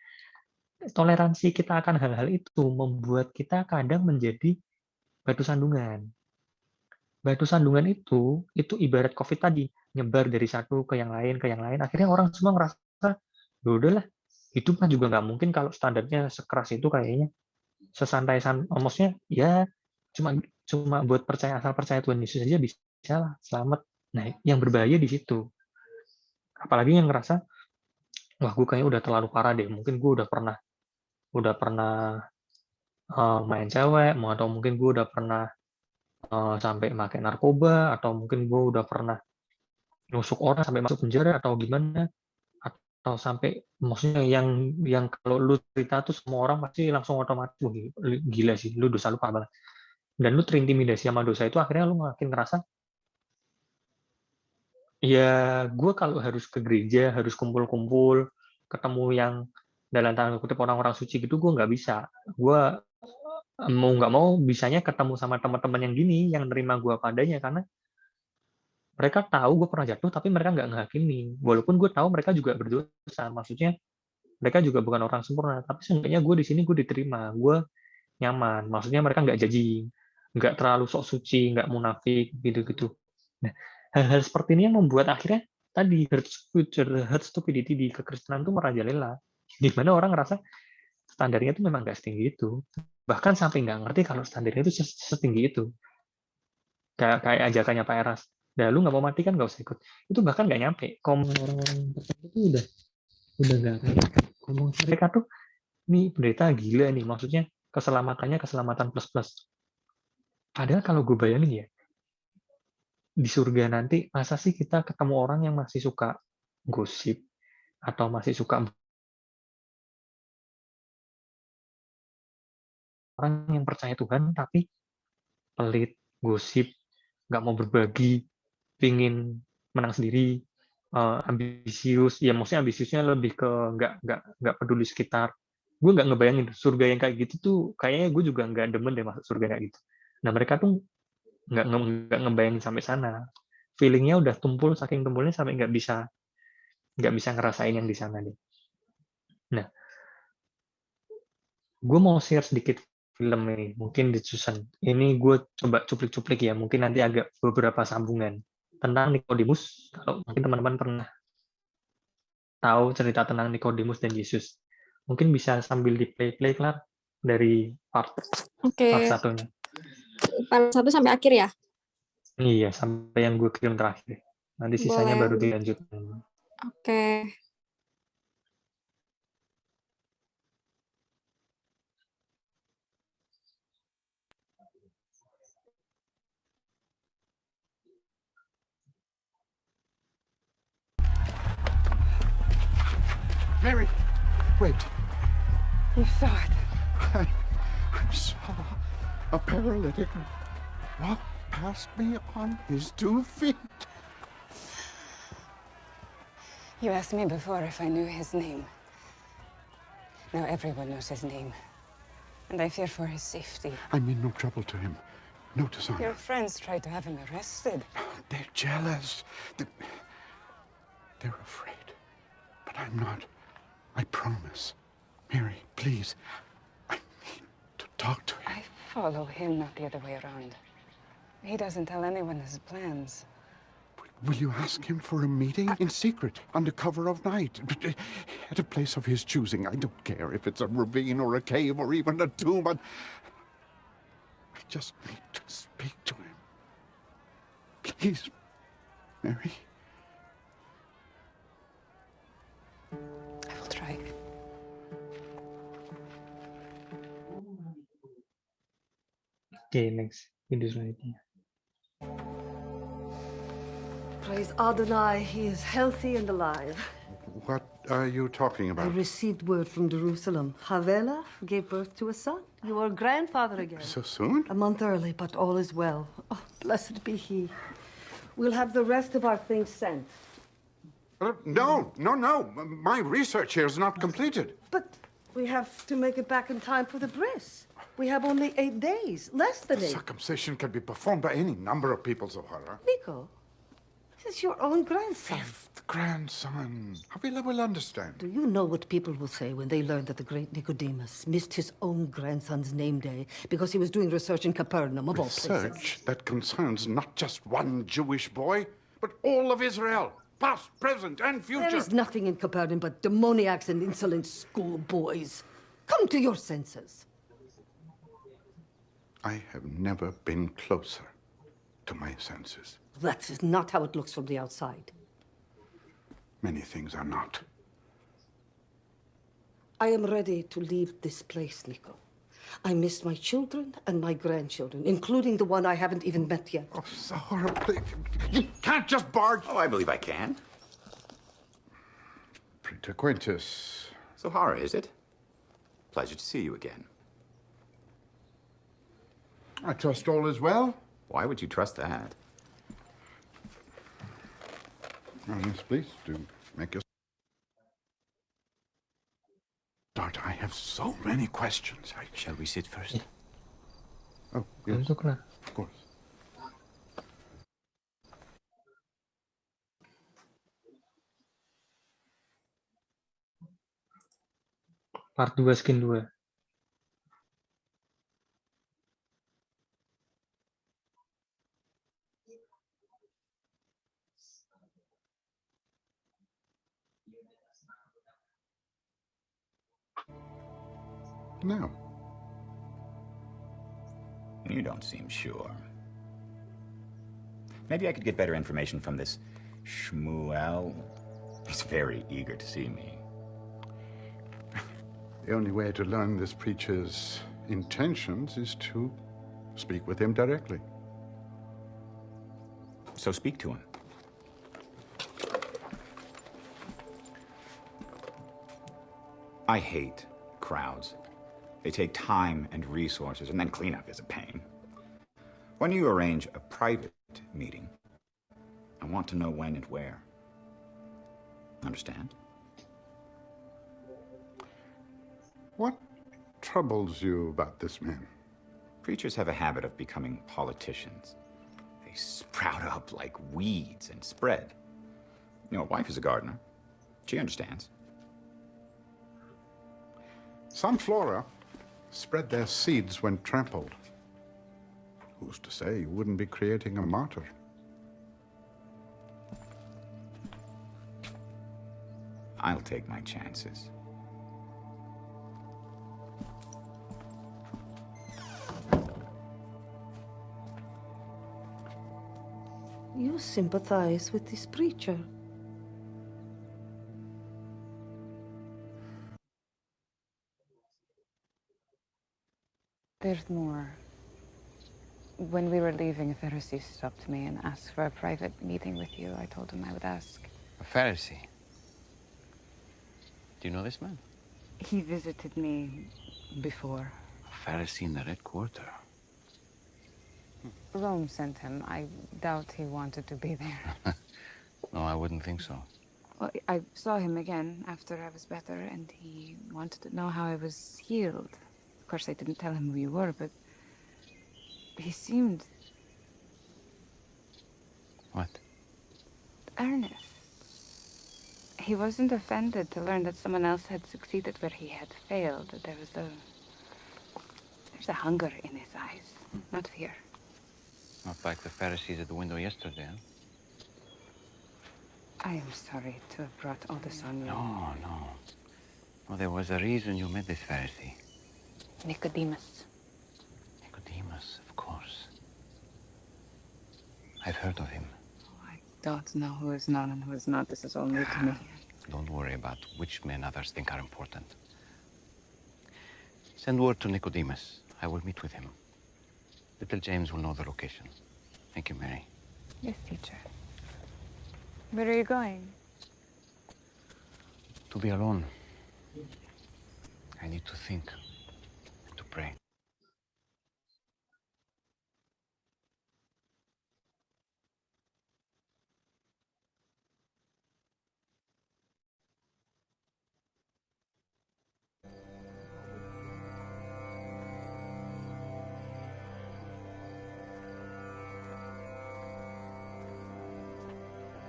toleransi kita akan hal-hal itu membuat kita kadang menjadi batu sandungan. Batu sandungan itu ibarat COVID tadi, nyebar dari satu ke yang lain, akhirnya orang semua ngerasa, ya udahlah, hidup kan juga nggak mungkin kalau standarnya sekeras itu kayaknya. Maksudnya ya cuma cuma buat asal percaya Tuhan Yesus aja bisa lah selamat. Nah, yang berbahaya di situ. Apalagi yang ngerasa, wah gue kayaknya udah terlalu parah deh. Mungkin gue udah pernah main cewek, atau mungkin gue udah pernah sampai pakai narkoba, atau mungkin gue udah pernah nusuk orang sampai masuk penjara atau gimana, atau sampai maksudnya yang kalau lu cerita tuh semua orang pasti langsung otomatis, wah gila sih, lu dosa lu parah banget. Dan lu terintimidasi sama dosa itu, akhirnya lu makin ngerasa, ya gue kalau harus ke gereja, harus kumpul-kumpul, ketemu yang dalam tanda kutip orang-orang suci gitu, gue nggak bisa. Gue mau nggak mau bisanya ketemu sama teman-teman yang gini, yang nerima gue padanya, karena mereka tahu gue pernah jatuh, tapi mereka nggak ngehakimi. Walaupun gue tahu mereka juga berdosa, maksudnya mereka juga bukan orang sempurna, tapi seenggaknya gue di sini gue diterima, gue nyaman. Maksudnya mereka nggak judging, nggak terlalu sok suci, nggak munafik, gitu-gitu. Nah, hal-hal seperti ini yang membuat akhirnya tadi herd stupidity di kekristenan itu merajalela, di mana orang ngerasa standarnya itu memang nggak setinggi itu, bahkan sampai nggak ngerti kalau standarnya itu setinggi itu. Kayak ajakannya Pak Eras, dah lu nggak mau mati kan nggak usah ikut. Itu bahkan nggak nyampe. Komen orang-orang tertentu itu udah nggak kayak ngomong mereka tuh, nih pendeta gila nih, maksudnya keselamatan plus. Padahal kalau gue bayangin ya, di surga nanti masa sih kita ketemu orang yang masih suka gosip atau masih suka orang yang percaya Tuhan tapi pelit, gosip, nggak mau berbagi, pingin menang sendiri, ambisius. Ya maksudnya ambisiusnya lebih ke nggak peduli sekitar. Gue nggak ngebayangin surga yang kayak gitu tuh, kayaknya gue juga nggak demen deh masuk surga kayak gitu. Nah mereka tuh nggak ngebayangin sampai sana. Feelingnya udah saking tumpulnya sampai nggak bisa ngerasain yang di sana deh. Nah, gue mau share sedikit film ini, mungkin di Susan. Ini gue coba cuplik-cuplik ya, mungkin nanti agak beberapa sambungan. Tentang Nikodemus, kalau mungkin teman-teman pernah tahu cerita tentang Nikodemus dan Yesus. Mungkin bisa sambil di-play kelar dari part satunya. Part 1 sampai akhir ya? Iya, sampai yang gue kirim terakhir. Nanti sisanya baru dilanjutkan. Oke. Mary, wait. You saw it. I saw a paralytic walk past me on his 2 feet. You asked me before if I knew his name. Now everyone knows his name. And I fear for his safety. I mean no trouble to him. No dishonor. Your friends tried to have him arrested. They're jealous. They're afraid. But I'm not. I promise. Mary, please. I need to talk to him. I follow him, not the other way around. He doesn't tell anyone his plans. Will you ask him for a meeting in secret, under cover of night, at a place of his choosing? I don't care if it's a ravine or a cave or even a tomb. I just need to speak to him. Please, Mary. I will try. Okay, next. Video selanjutnya. Praise Adonai, he is healthy and alive. What are you talking I about? received word from Jerusalem. Havela gave birth to a son. You are grandfather again. So soon? A month early, but all is well. Oh, blessed be he. We'll have the rest of our things sent. No. My research here is not completed. But we have to make it back in time for the bris. We have only 8 days, less than 8. Circumcision can be performed by any number of people, Zohara. Nico, this is your own grandson. 5th grandson. Havila will understand. Do you know what people will say when they learn that the great Nicodemus missed his own grandson's name day because he was doing research in Capernaum, of all places? Research that concerns not just one Jewish boy, but all of Israel. past, present, and There future. is nothing in Capernaum but demoniacs and insolent schoolboys. Come to your senses. I have never been closer to my senses. That is not how it looks from the outside. Many things are not. I am ready to leave this place, Nico. I miss my children and my grandchildren, including the one I haven't even met yet. Oh, Zahara, please. You can't just barge. Oh, I believe I can. Praetor Quintus. Zahara, is it? Pleasure to see you again. I trust all is well. Why would you trust that? Yes, please, do make us start. I have so many questions. Shall we sit first? Oh, yes. Untuklah. Of course. Part 2 skin 2. No. You don't seem sure. Maybe I could get better information from this Shmuel. He's very eager to see me. The only way to learn this preacher's intentions is to speak with him directly. So speak to him. I hate crowds. They take time and resources, and then cleanup is a pain. When you arrange a private meeting, I want to know when and where. Understand? What troubles you about this man? Preachers have a habit of becoming politicians. They sprout up like weeds and spread. You know, wife is a gardener. She understands. Some flora spread their seeds when trampled. Who's to say you wouldn't be creating a martyr? I'll take my chances. You sympathize with this preacher. There's more. When we were leaving, a Pharisee stopped me and asked for a private meeting with you. I told him I would ask. A Pharisee? Do you know this man? He visited me before. A Pharisee in the Red Quarter. Rome sent him. I doubt he wanted to be there. No, I wouldn't think so. Well, I saw him again after I was better, and he wanted to know how I was healed. Of course, I didn't tell him who you were, but he seemed What? earnest. He wasn't offended to learn that someone else had succeeded where he had failed. That there's a hunger in his eyes, not fear. Not like the Pharisees at the window yesterday, huh? I am sorry to have brought all this on you. No, no. Well, there was a reason you met this Pharisee. Nicodemus. Nicodemus, of course. I've heard of him. I don't know who is known and who is not. This is all new to me. Don't worry about which men others think are important. Send word to Nicodemus. I will meet with him. Little James will know the location. Thank you, Mary. Yes, teacher. Where are you going? To be alone. I need to think. And to pray.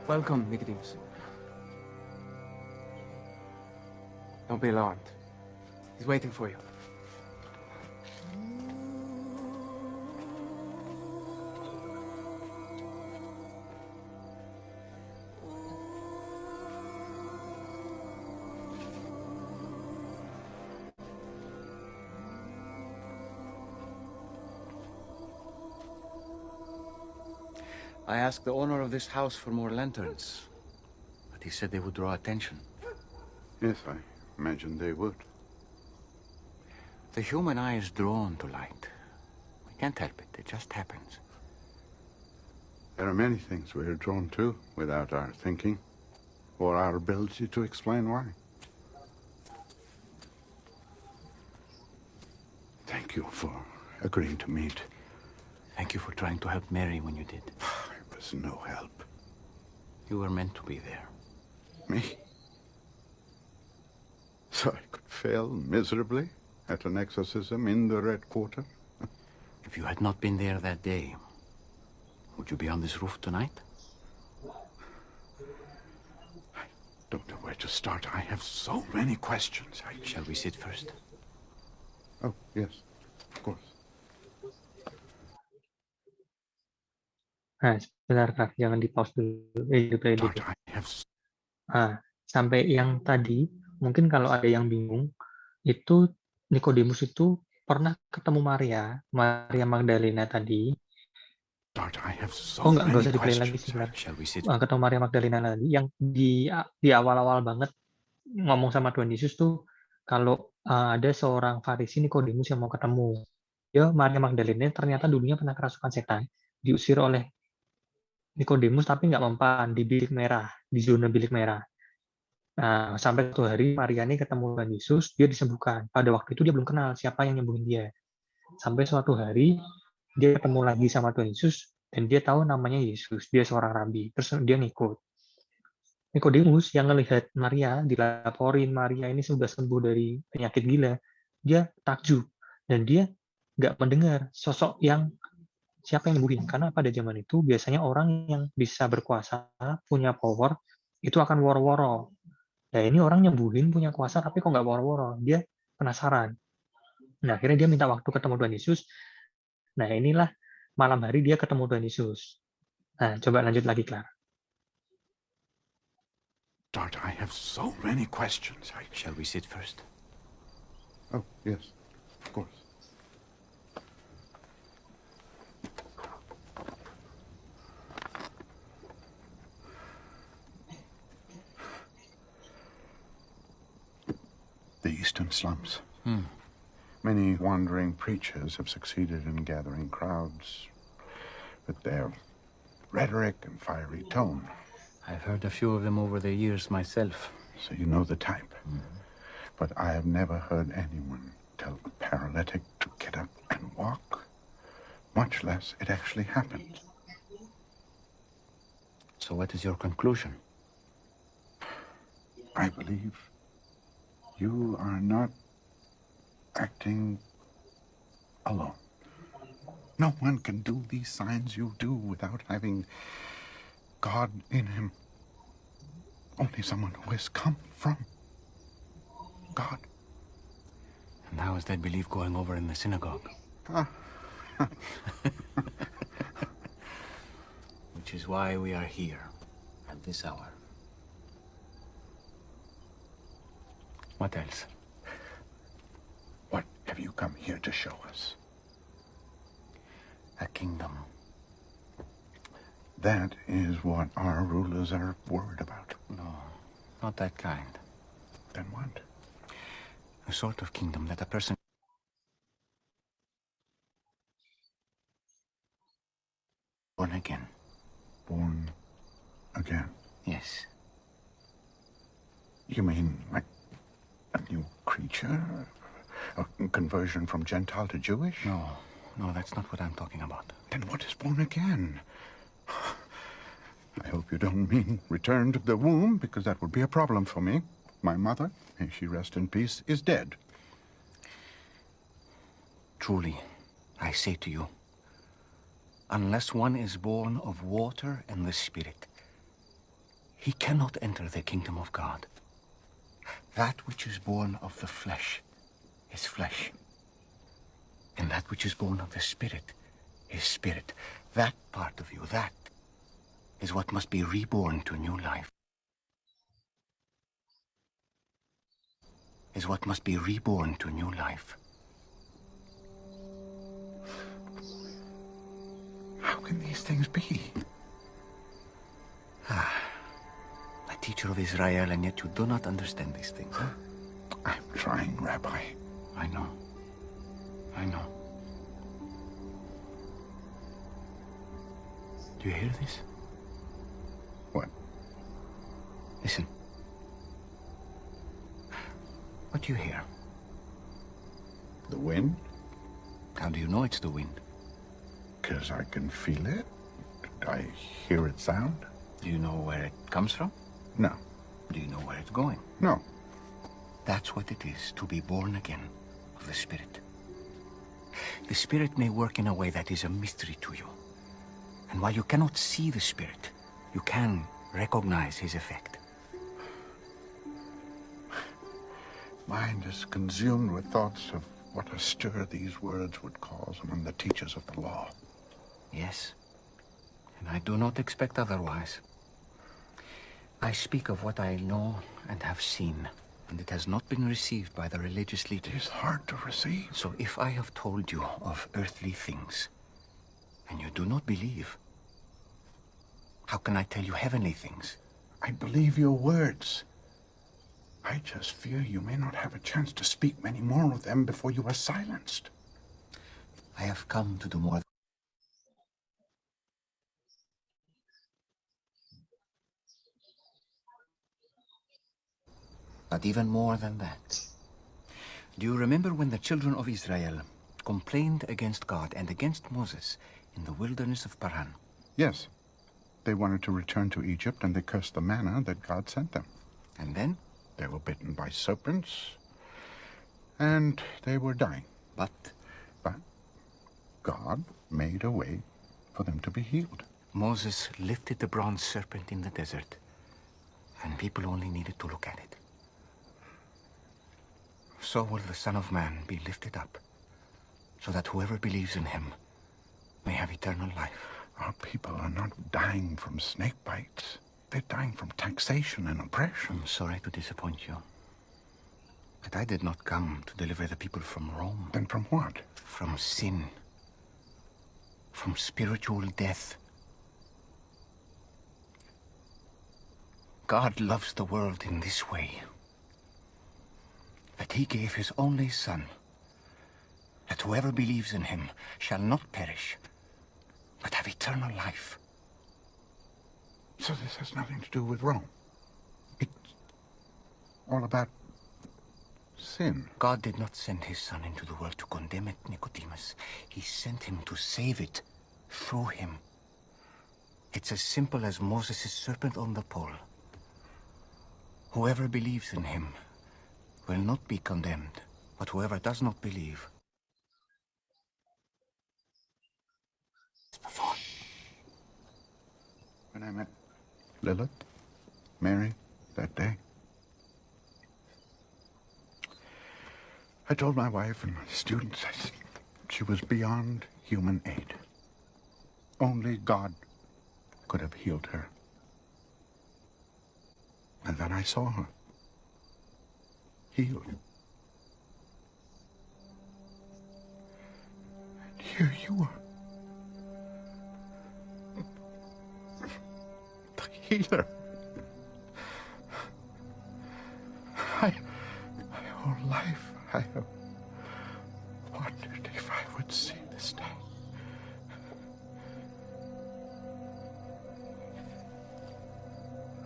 Welcome, Nicodemus. Don't be alarmed. He's waiting for you. I asked the owner of this house for more lanterns, but he said they would draw attention. Yes, I imagined they would. The human eye is drawn to light. We can't help it. It just happens. There are many things we're drawn to without our thinking or our ability to explain why. Thank you for agreeing to meet. Thank you for trying to help Mary when you did. It was no help. You were meant to be there. Me? So I could fail miserably at an exorcism in the Red Quarter? If you had not been there that day, would you be on this roof tonight? I don't know where to start. I have so many questions. Shall we sit first? Oh, yes, of course. Nah, sebentar Kak, jangan di pause dulu, di play dulu. Sampai yang tadi, mungkin kalau ada yang bingung, itu Nikodemus itu pernah ketemu Maria Magdalena tadi. Nggak usah di play lagi sih, ketemu Maria Magdalena lagi, yang di awal-awal banget ngomong sama Tuhan Yesus tuh, kalau ada seorang Farisi Nikodemus yang mau ketemu. Ya, Maria Magdalena ternyata dulunya pernah kerasukan setan, diusir oleh Nikodemus tapi nggak mempan di bilik merah, di zona bilik merah. Nah, sampai suatu hari Maria ini ketemu dengan Yesus, dia disembuhkan. Pada waktu itu dia belum kenal siapa yang nyembuhin dia. Sampai suatu hari dia ketemu lagi sama Tuhan Yesus dan dia tahu namanya Yesus, dia seorang rabi. Terus dia ngikut. Nikodemus yang melihat Maria, dilaporin Maria ini sudah sembuh dari penyakit gila, dia takjub dan dia nggak mendengar sosok yang siapa yang nyembuhin. Karena pada zaman itu biasanya orang yang bisa berkuasa, punya power, itu akan woro-woro. Nah ini orang nyembuhin punya kuasa tapi kok nggak woro-woro. Dia penasaran. Nah akhirnya dia minta waktu ketemu Tuhan Yesus. Nah inilah malam hari dia ketemu Tuhan Yesus. Nah coba lanjut lagi, Clara. I have so many questions. Shall we sit first? Oh, yes, of course. The eastern slums. Many wandering preachers have succeeded in gathering crowds with their rhetoric and fiery tone. I've heard a few of them over the years myself. So you know the type. But I have never heard anyone tell a paralytic to get up and walk, much less it actually happened. So what is your conclusion? I believe you are not acting alone. No one can do these signs you do without having God in him. Only someone who has come from God. And how is that belief going over in the synagogue? Which is why we are here at this hour. What else? What have you come here to show us? A kingdom. That is what our rulers are worried about. No, not that kind. Then what? A sort of kingdom that a person... born again. Born again? Yes. You mean like a new creature? A conversion from Gentile to Jewish? No, that's not what I'm talking about. Then what is born again? I hope you don't mean return to the womb, because that would be a problem for me. My mother, may she rest in peace, is dead. Truly, I say to you, unless one is born of water and the Spirit, he cannot enter the kingdom of God. That which is born of the flesh is flesh, and that which is born of the Spirit is spirit. That part of you, that is what must be reborn to new life. Is what must be reborn to new life. How can these things be? A teacher of Israel, and yet you do not understand these things, huh? I'm trying, Rabbi. I know. I know. Do you hear this? What? Listen. What do you hear? The wind? How do you know it's the wind? 'Cause I can feel it. I hear it sound. Do you know where it comes from? No. Do you know where it's going? No. That's what it is to be born again of the Spirit. The Spirit may work in a way that is a mystery to you. And while you cannot see the Spirit, you can recognize his effect. Mind is consumed with thoughts of what a stir these words would cause among the teachers of the law. Yes, and I do not expect otherwise. I speak of what I know and have seen, and it has not been received by the religious leaders. It is hard to receive. So if I have told you of earthly things, and you do not believe, how can I tell you heavenly things? I believe your words. I just fear you may not have a chance to speak many more of them before you are silenced. I have come to do more. But even more than that. Do you remember when the children of Israel complained against God and against Moses in the wilderness of Paran? Yes. They wanted to return to Egypt, and they cursed the manna that God sent them. And then? They were bitten by serpents, and they were dying. But God made a way for them to be healed. Moses lifted the bronze serpent in the desert, and people only needed to look at it. So will the Son of Man be lifted up, so that whoever believes in him may have eternal life. Our people are not dying from snake bites. They're dying from taxation and oppression. I'm sorry to disappoint you, but I did not come to deliver the people from Rome. Then from what? From sin. From spiritual death. God loves the world in this way, that he gave his only Son, that whoever believes in him shall not perish, but have eternal life. So this has nothing to do with Rome. It's all about sin. God did not send his Son into the world to condemn it, Nicodemus. He sent him to save it through him. It's as simple as Moses' serpent on the pole. Whoever believes in him will not be condemned, but whoever does not believe. Before. When I met Lilith, Mary, that day, I told my wife and my students she was beyond human aid. Only God could have healed her. And then I saw her healed. And here you are. The healer. My whole life I have wondered if I would see this day.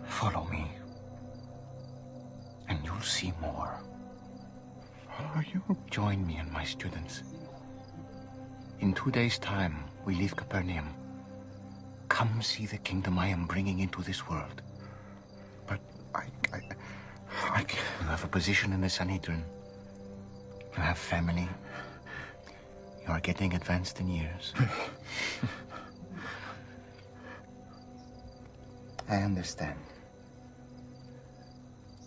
Follow me, and you'll see more. Follow you? Join me and my students. In 2 days' time, we leave Capernaum. Come see the kingdom I am bringing into this world. But I can't. You have a position in the Sanhedrin. You have family. You are getting advanced in years. I understand.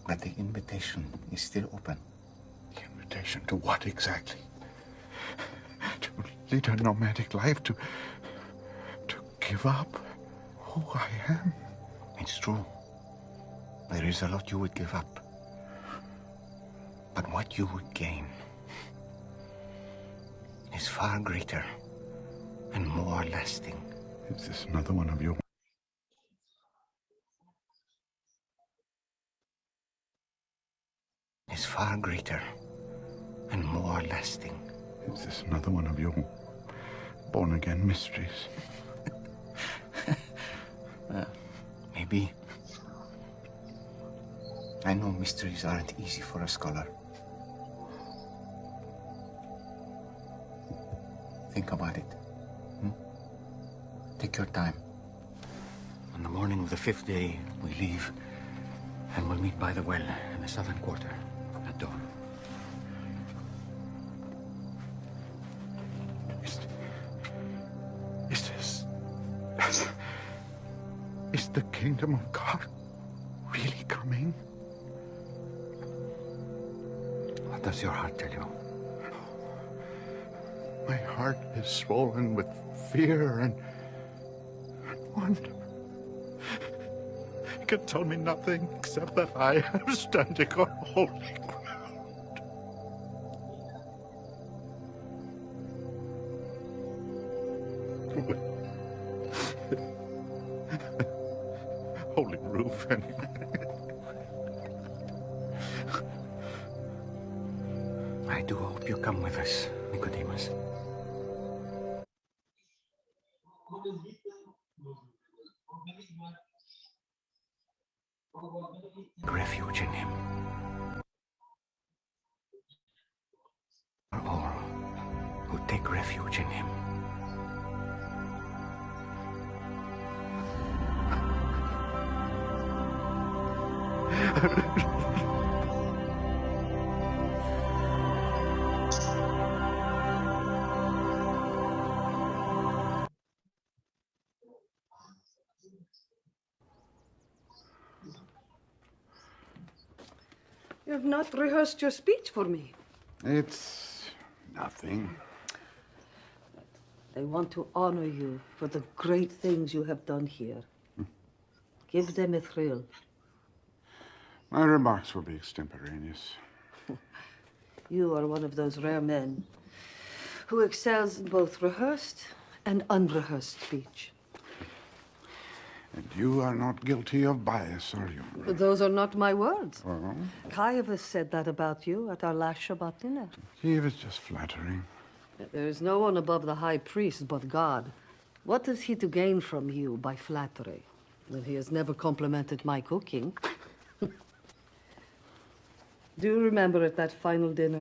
But the invitation is still open. The invitation to what exactly? To lead a nomadic life, to give up who I am? It's true. There is a lot you would give up. But what you would gain is far greater and more lasting. Is this another one of your is far greater and more lasting. Is this another one of your born-again mysteries? Maybe. I know mysteries aren't easy for a scholar. Think about it. Take your time. On the morning of the 5th day, we leave, and we'll meet by the well in the southern quarter at dawn. Is the kingdom of God really coming? What does your heart tell you? My heart is swollen with fear and wonder. It can tell me nothing except that I am standing on holy ground. Holy roof, anyway. I do hope you come with us, Nicodemus. Refuge in him. For all who take refuge in him. You have not rehearsed your speech for me. It's nothing. I want to honor you for the great things you have done here. Give them a thrill. My remarks will be extemporaneous. You are one of those rare men who excels in both rehearsed and unrehearsed speech. And you are not guilty of bias, are you? But those are not my words. Well, Caiaphas said that about you at our last Shabbat dinner. he was just flattering. There is no one above the high priest but God. What is he to gain from you by flattery when he has never complimented my cooking? Do you remember at that final dinner?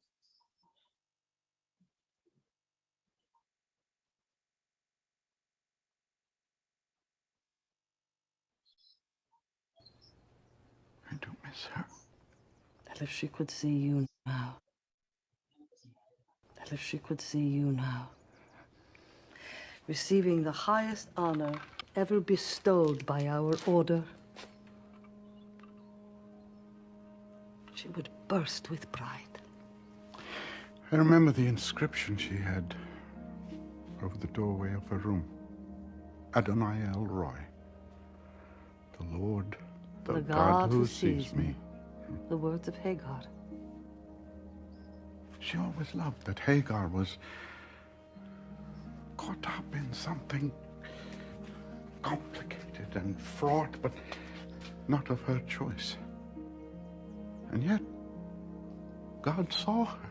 I do miss her. That if she could see you now. That if she could see you now. Receiving the highest honor ever bestowed by our order. She would burst with pride. I remember the inscription she had over the doorway of her room. Adonai El Roy. The Lord, the God who sees me. The words of Hagar. She always loved that Hagar was caught up in something complicated and fraught, but not of her choice. And yet, God saw her.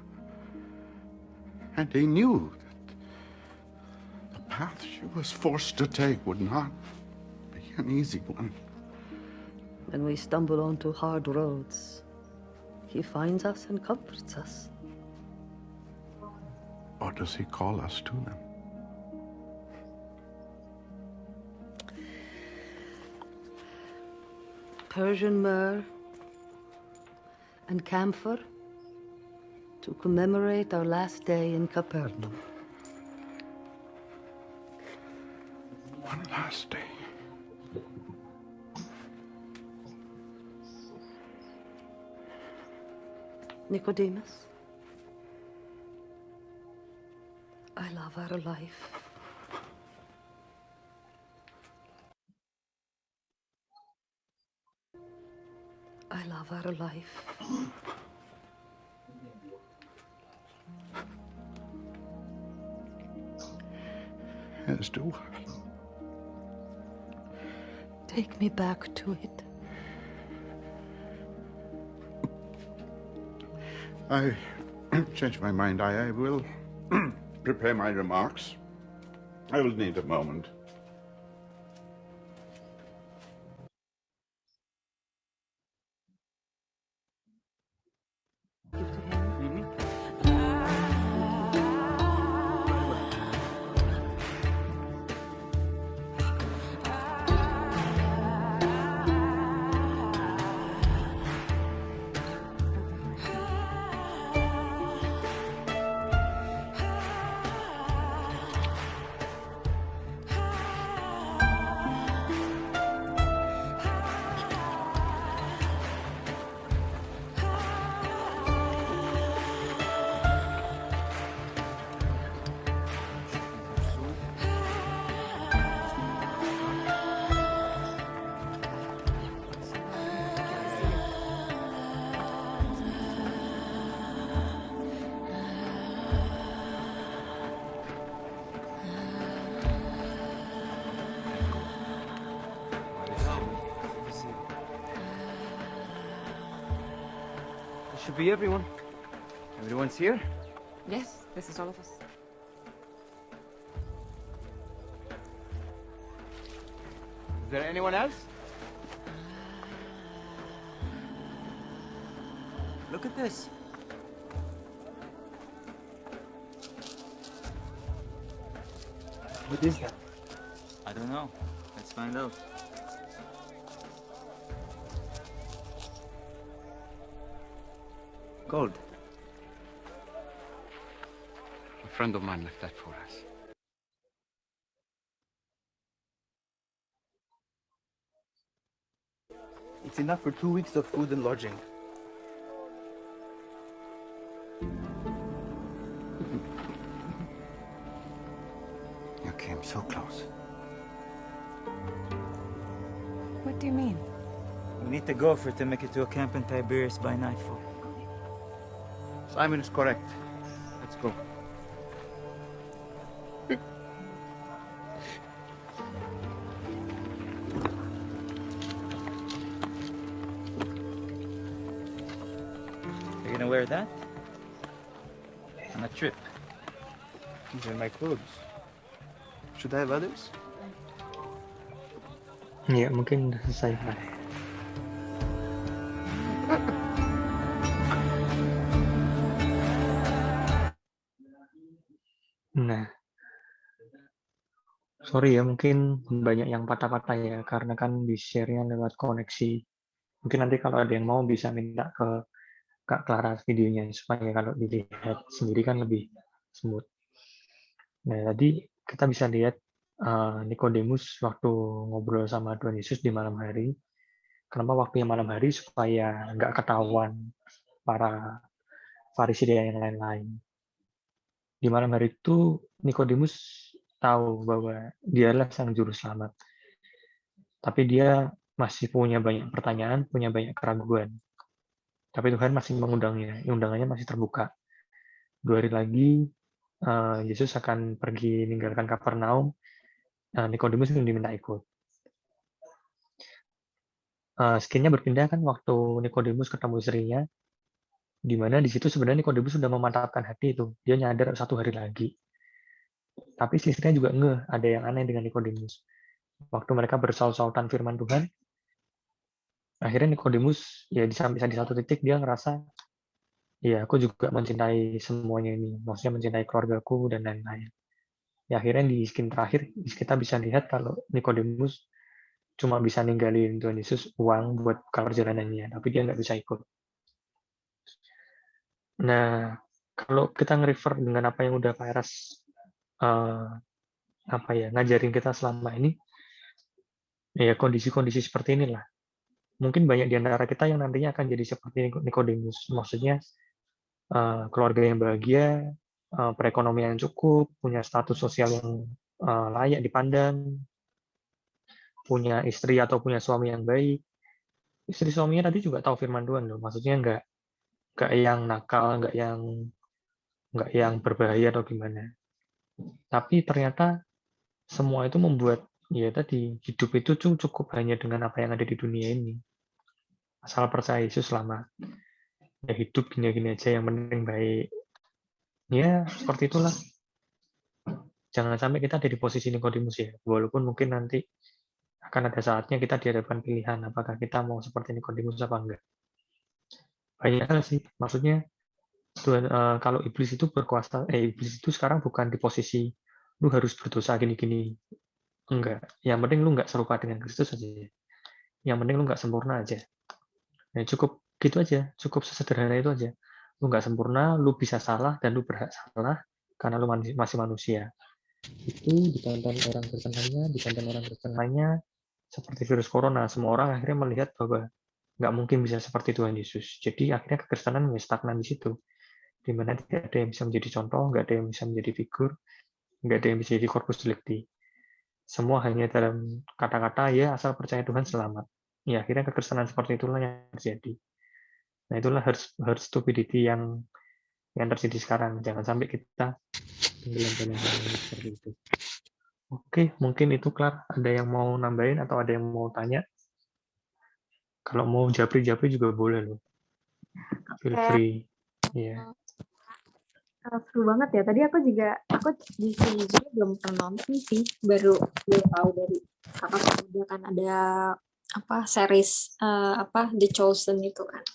And he knew that the path she was forced to take would not be an easy one. When we stumble onto hard roads, he finds us and comforts us. Or does he call us to them? Persian myrrh and camphor to commemorate our last day in Capernaum. One last day. Nicodemus, I love our life. I love our life. As do I. Take me back to it. I changed my mind. I will prepare my remarks. I will need a moment. Should be everyone. Everyone's here? Yes, this is all of us. Is there anyone else? Look at this. What is that? I don't know. Let's find out. Gold. A friend of mine left that for us. It's enough for 2 weeks of food and lodging. You came so close. What do you mean? We need to go for it to make it to a camp in Tiberias by nightfall. Simon is correct. Let's go. You're gonna wear that? On a trip. These are my clothes. Should I have others? Ya, mungkin udah selesai. Nah, sorry ya, mungkin banyak yang patah-patah ya, karena kan di-share-nya lewat koneksi. Mungkin nanti kalau ada yang mau bisa minta ke Kak Clara videonya, supaya kalau dilihat sendiri kan lebih smooth. Nah, tadi kita bisa lihat Nikodemus waktu ngobrol sama Tuhan Yesus di malam hari. Kenapa waktunya malam hari? Supaya nggak ketahuan para Farisi dan yang lain-lain. Di malam hari itu Nikodemus tahu bahwa dialah sang juru selamat. Tapi dia masih punya banyak pertanyaan, punya banyak keraguan. Tapi Tuhan masih mengundangnya, undangannya masih terbuka. 2 hari lagi Yesus akan pergi meninggalkan Kapernaum. Nikodemus diminta ikut. Skinnya berpindah kan waktu Nikodemus ketemu istrinya, di mana di situ sebenarnya Nikodemus sudah memantapkan hati itu. Dia nyadar 1 hari lagi. Tapi si istrinya juga ngeh, ada yang aneh dengan Nikodemus. Waktu mereka bersaut-sautan firman Tuhan, akhirnya Nikodemus ya di satu titik dia ngerasa, ya aku juga mencintai semuanya ini, maksudnya mencintai keluargaku dan lain-lain. Ya akhirnya di skin terakhir kita bisa lihat kalau Nikodemus cuma bisa ninggalin Tuhan Yesus uang buat perjalanannya, tapi dia nggak bisa ikut. Nah, kalau kita nge-refer dengan apa yang udah Pak Eras ngajarin kita selama ini, ya kondisi-kondisi seperti inilah. Mungkin banyak di antara kita yang nantinya akan jadi seperti Nikodemus. Maksudnya keluarga yang bahagia, perekonomian yang cukup, punya status sosial yang layak dipandang, punya istri atau punya suami yang baik. Istri suaminya tadi juga tahu firman Tuhan loh. Maksudnya nggak yang nakal, nggak yang berbahaya atau gimana. Tapi ternyata semua itu membuat ya tadi hidup itu cukup hanya dengan apa yang ada di dunia ini. Asal percaya Yesus selamat. Ya hidup gini-gini aja, yang penting baik. Ya, seperti itulah. Jangan sampai kita ada di posisi Nikodemus ya. Walaupun mungkin nanti akan ada saatnya kita dihadapkan pilihan apakah kita mau seperti Nikodemus apa enggak. Banyak hal sih. Maksudnya Tuhan, kalau iblis itu berkuasa, iblis itu sekarang bukan di posisi lu harus berdosa gini-gini. Enggak. Yang penting lu enggak serupa dengan Kristus aja. Yang penting lu enggak sempurna aja. Nah, cukup gitu aja. Cukup sesederhana itu aja. Lu enggak sempurna, lu bisa salah dan lu berhak salah karena lu masih manusia. Itu ditonton orang Kristen lainnya seperti virus corona. Semua orang akhirnya melihat bahwa nggak mungkin bisa seperti Tuhan Yesus. Jadi akhirnya kekristenan stagnan di situ. Di mana tidak ada yang bisa menjadi contoh, nggak ada yang bisa menjadi figur, nggak ada yang bisa jadi corpus delicti. Semua hanya dalam kata-kata, ya asal percaya Tuhan selamat. Ya akhirnya kekristenan seperti itulah yang terjadi. Nah itulah herd stupidity yang terjadi sekarang. Jangan sampai kita tenggelam dalam hal seperti itu. Oke, mungkin itu Clar. Ada yang mau nambahin atau ada yang mau tanya? Kalau mau japri-japri juga boleh loh. Feel free. Iya. Seru banget ya. Tadi aku di sini juga belum pernah nonton sih. Baru tahu dari kakak juga kan ada series The Chosen itu kan.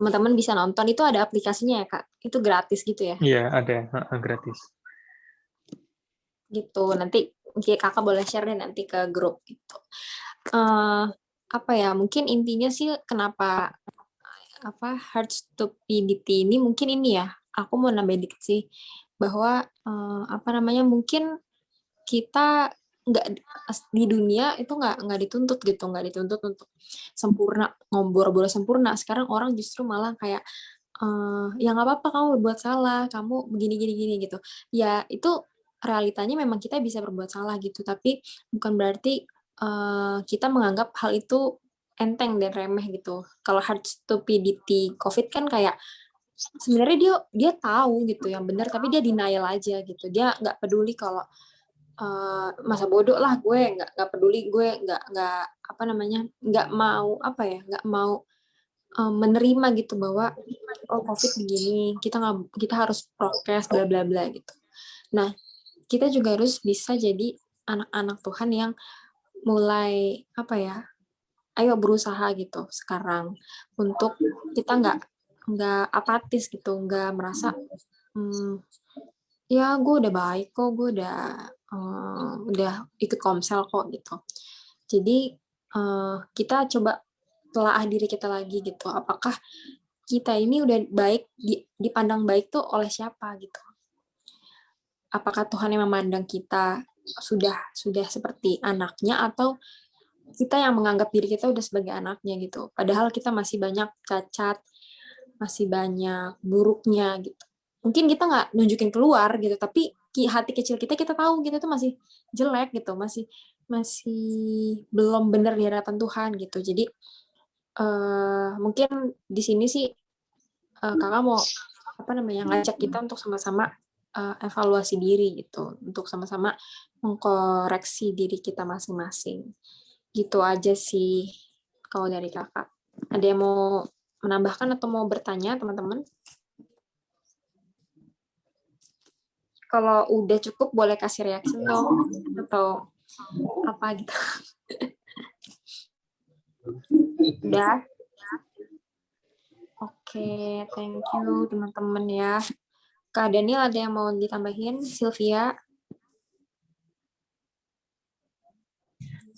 Teman-teman bisa nonton, itu ada aplikasinya ya Kak? Itu gratis gitu ya? Iya, ada gratis. Gitu. Nanti kakak boleh share deh nanti ke grup gitu. Mungkin intinya sih kenapa herd stupidity ini mungkin ini ya. Aku mau nambahin dikit sih bahwa mungkin kita nggak di dunia itu nggak dituntut untuk sempurna, boleh sempurna. Sekarang orang justru malah kayak ya nggak apa-apa kamu berbuat salah, kamu begini gitu. Ya itu realitanya memang kita bisa berbuat salah gitu, tapi bukan berarti kita menganggap hal itu enteng dan remeh gitu. Kalau herd stupidity COVID kan kayak sebenarnya dia tahu gitu yang benar, tapi dia denial aja gitu. Dia nggak peduli kalau masa bodoh lah gue, nggak peduli gue, nggak mau menerima gitu bahwa COVID begini, kita harus prokes bla bla bla gitu. Nah, kita juga harus bisa jadi anak-anak Tuhan yang mulai ayo berusaha gitu sekarang untuk kita nggak apatis gitu, nggak merasa ya gue udah baik kok, gue udah ikut komsel kok gitu. Jadi kita coba telaah diri kita lagi gitu, apakah kita ini udah baik, dipandang baik tuh oleh siapa gitu. Apakah Tuhan yang memandang kita sudah seperti anaknya, atau kita yang menganggap diri kita udah sebagai anaknya gitu. Padahal kita masih banyak cacat, masih banyak buruknya gitu. Mungkin kita nggak nunjukin keluar gitu, tapi hati kecil kita tahu gitu tuh masih jelek gitu, masih belum benar di hadapan Tuhan gitu. Jadi mungkin di sini sih kakak mau ngajak kita untuk sama-sama evaluasi diri gitu, untuk sama-sama mengkoreksi diri kita masing-masing. Gitu aja sih kalau dari kakak. Ada yang mau menambahkan atau mau bertanya teman-teman? Kalau udah cukup boleh kasih reaksi dong, atau apa gitu. Udah? Oke, thank you teman-teman ya. Kak Daniel ada yang mau ditambahin? Sylvia?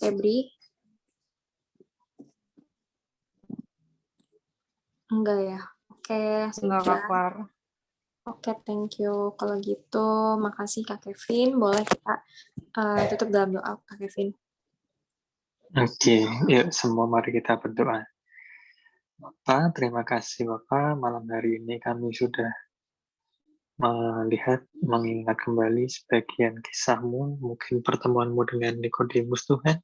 Febri? Enggak ya? Oke, Enggak, Kak Klar. Oke, thank you. Kalau gitu, makasih Kak Kevin. Boleh kita tutup dalam doa, Kak Kevin. Oke, yuk semua mari kita berdoa. Bapak, terima kasih Bapak. Malam hari ini kami sudah mengingat kembali sebagian kisahmu, mungkin pertemuanmu dengan Nikodemus Tuhan.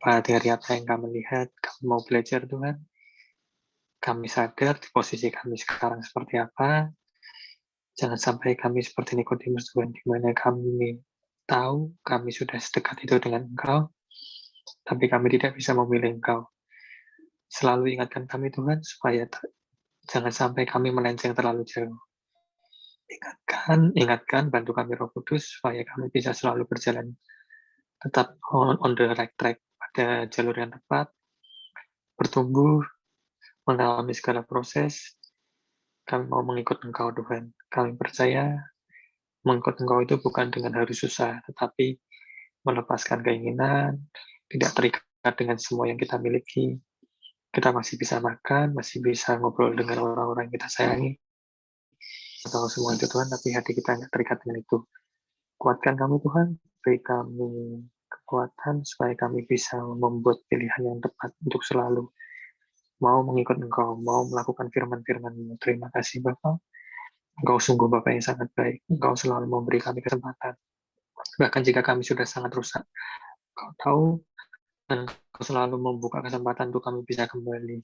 Dari apa yang kami lihat, kami mau belajar Tuhan. Kami sadar di posisi kami sekarang seperti apa. Jangan sampai kami seperti Nikodemus Tuhan, di mana kami tahu kami sudah sedekat itu dengan Engkau, tapi kami tidak bisa memilih Engkau. Selalu ingatkan kami Tuhan, supaya Jangan sampai kami melenceng terlalu jauh. Ingatkan, bantu kami Roh Kudus supaya kami bisa selalu berjalan tetap on the right track, pada jalur yang tepat, bertumbuh, mengalami segala proses. Kami mau mengikut Engkau, Tuhan. Kami percaya mengikut Engkau itu bukan dengan harus susah, tetapi melepaskan keinginan, tidak terikat dengan semua yang kita miliki. Kita masih bisa makan, masih bisa ngobrol dengan orang-orang yang kita sayangi. Tahu semua itu Tuhan, tapi hati kita nggak terikat dengan itu. Kuatkan kami Tuhan, beri kami kekuatan supaya kami bisa membuat pilihan yang tepat untuk selalu mau mengikut Engkau, mau melakukan firman-firman-Mu. Terima kasih Bapa. Engkau sungguh Bapa yang sangat baik. Engkau selalu memberi kami kesempatan. Bahkan jika kami sudah sangat rusak, Engkau tahu, dan Engkau selalu membuka kesempatan untuk kami bisa kembali.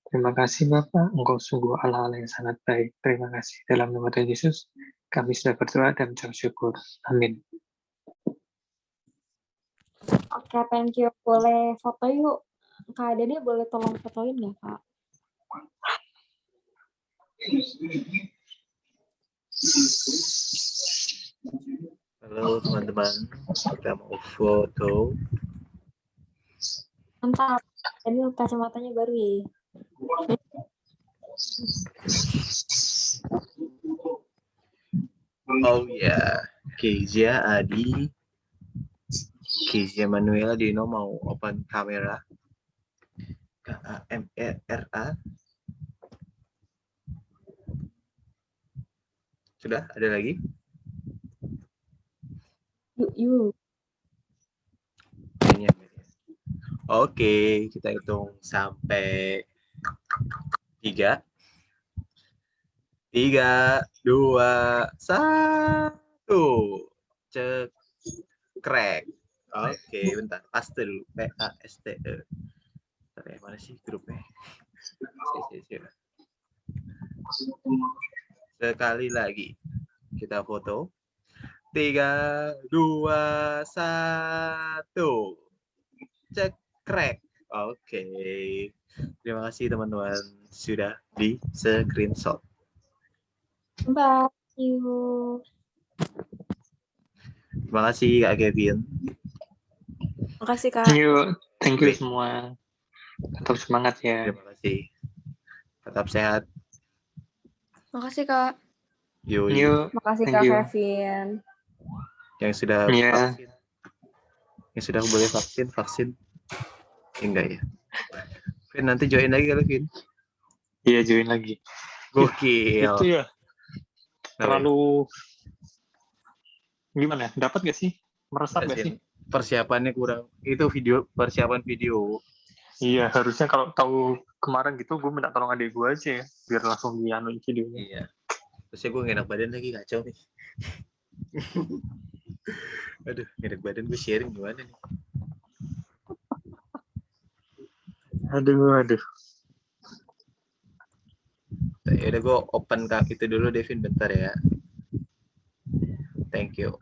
Terima kasih Bapa, Engkau sungguh Allah yang sangat baik. Terima kasih. Dalam nama Tuhan Yesus, kami sudah berdoa dan mengucap syukur. Amin. Oke, thank you. Boleh foto yuk. Kak Dede boleh tolong fotoin nggak, Kak? Halo teman-teman, kita mau foto. Mantap. Ini kacamatanya baru ya. Oh ya, Kezia, Adi, Kezia Manuela, Dino mau open kamera. KAMERA. Sudah, ada lagi? Yuk. Oke, kita hitung sampai 3. 3, 2, 1. Cekrek. Oke, bentar. Paste dulu. PASTE. Bentar ya, mana sih grupnya? Sekali lagi. Kita foto. 3, 2, 1. Cekrek. Oke. Terima kasih teman-teman sudah di screenshot. Bye. You. Terima kasih Kak Kevin. Makasih Kak. Thank you semua. Tetap semangat ya. Terima kasih. Tetap sehat. Makasih Kak. Yuk. Makasih Kak Kevin. Yang sudah vaksin. Yang sudah boleh vaksin. Enggak ya. Vin, nanti join lagi kali Vin. Iya, join lagi. Gokil. Itu ya. Terlalu gimana? Dapat gak sih? Meresap gak sih? Persiapannya kurang. Itu persiapan video. Iya, harusnya kalau tahu kemarin gitu gue minta tolong adik gue aja ya, biar langsung dianuin videonya. Iya. Terusnya gue nggak enak badan lagi, kacau nih. Aduh, nggak enak badan, gue sharing gimana nih? Aduh. Ya udah, gue open itu dulu Devin bentar ya. Thank you.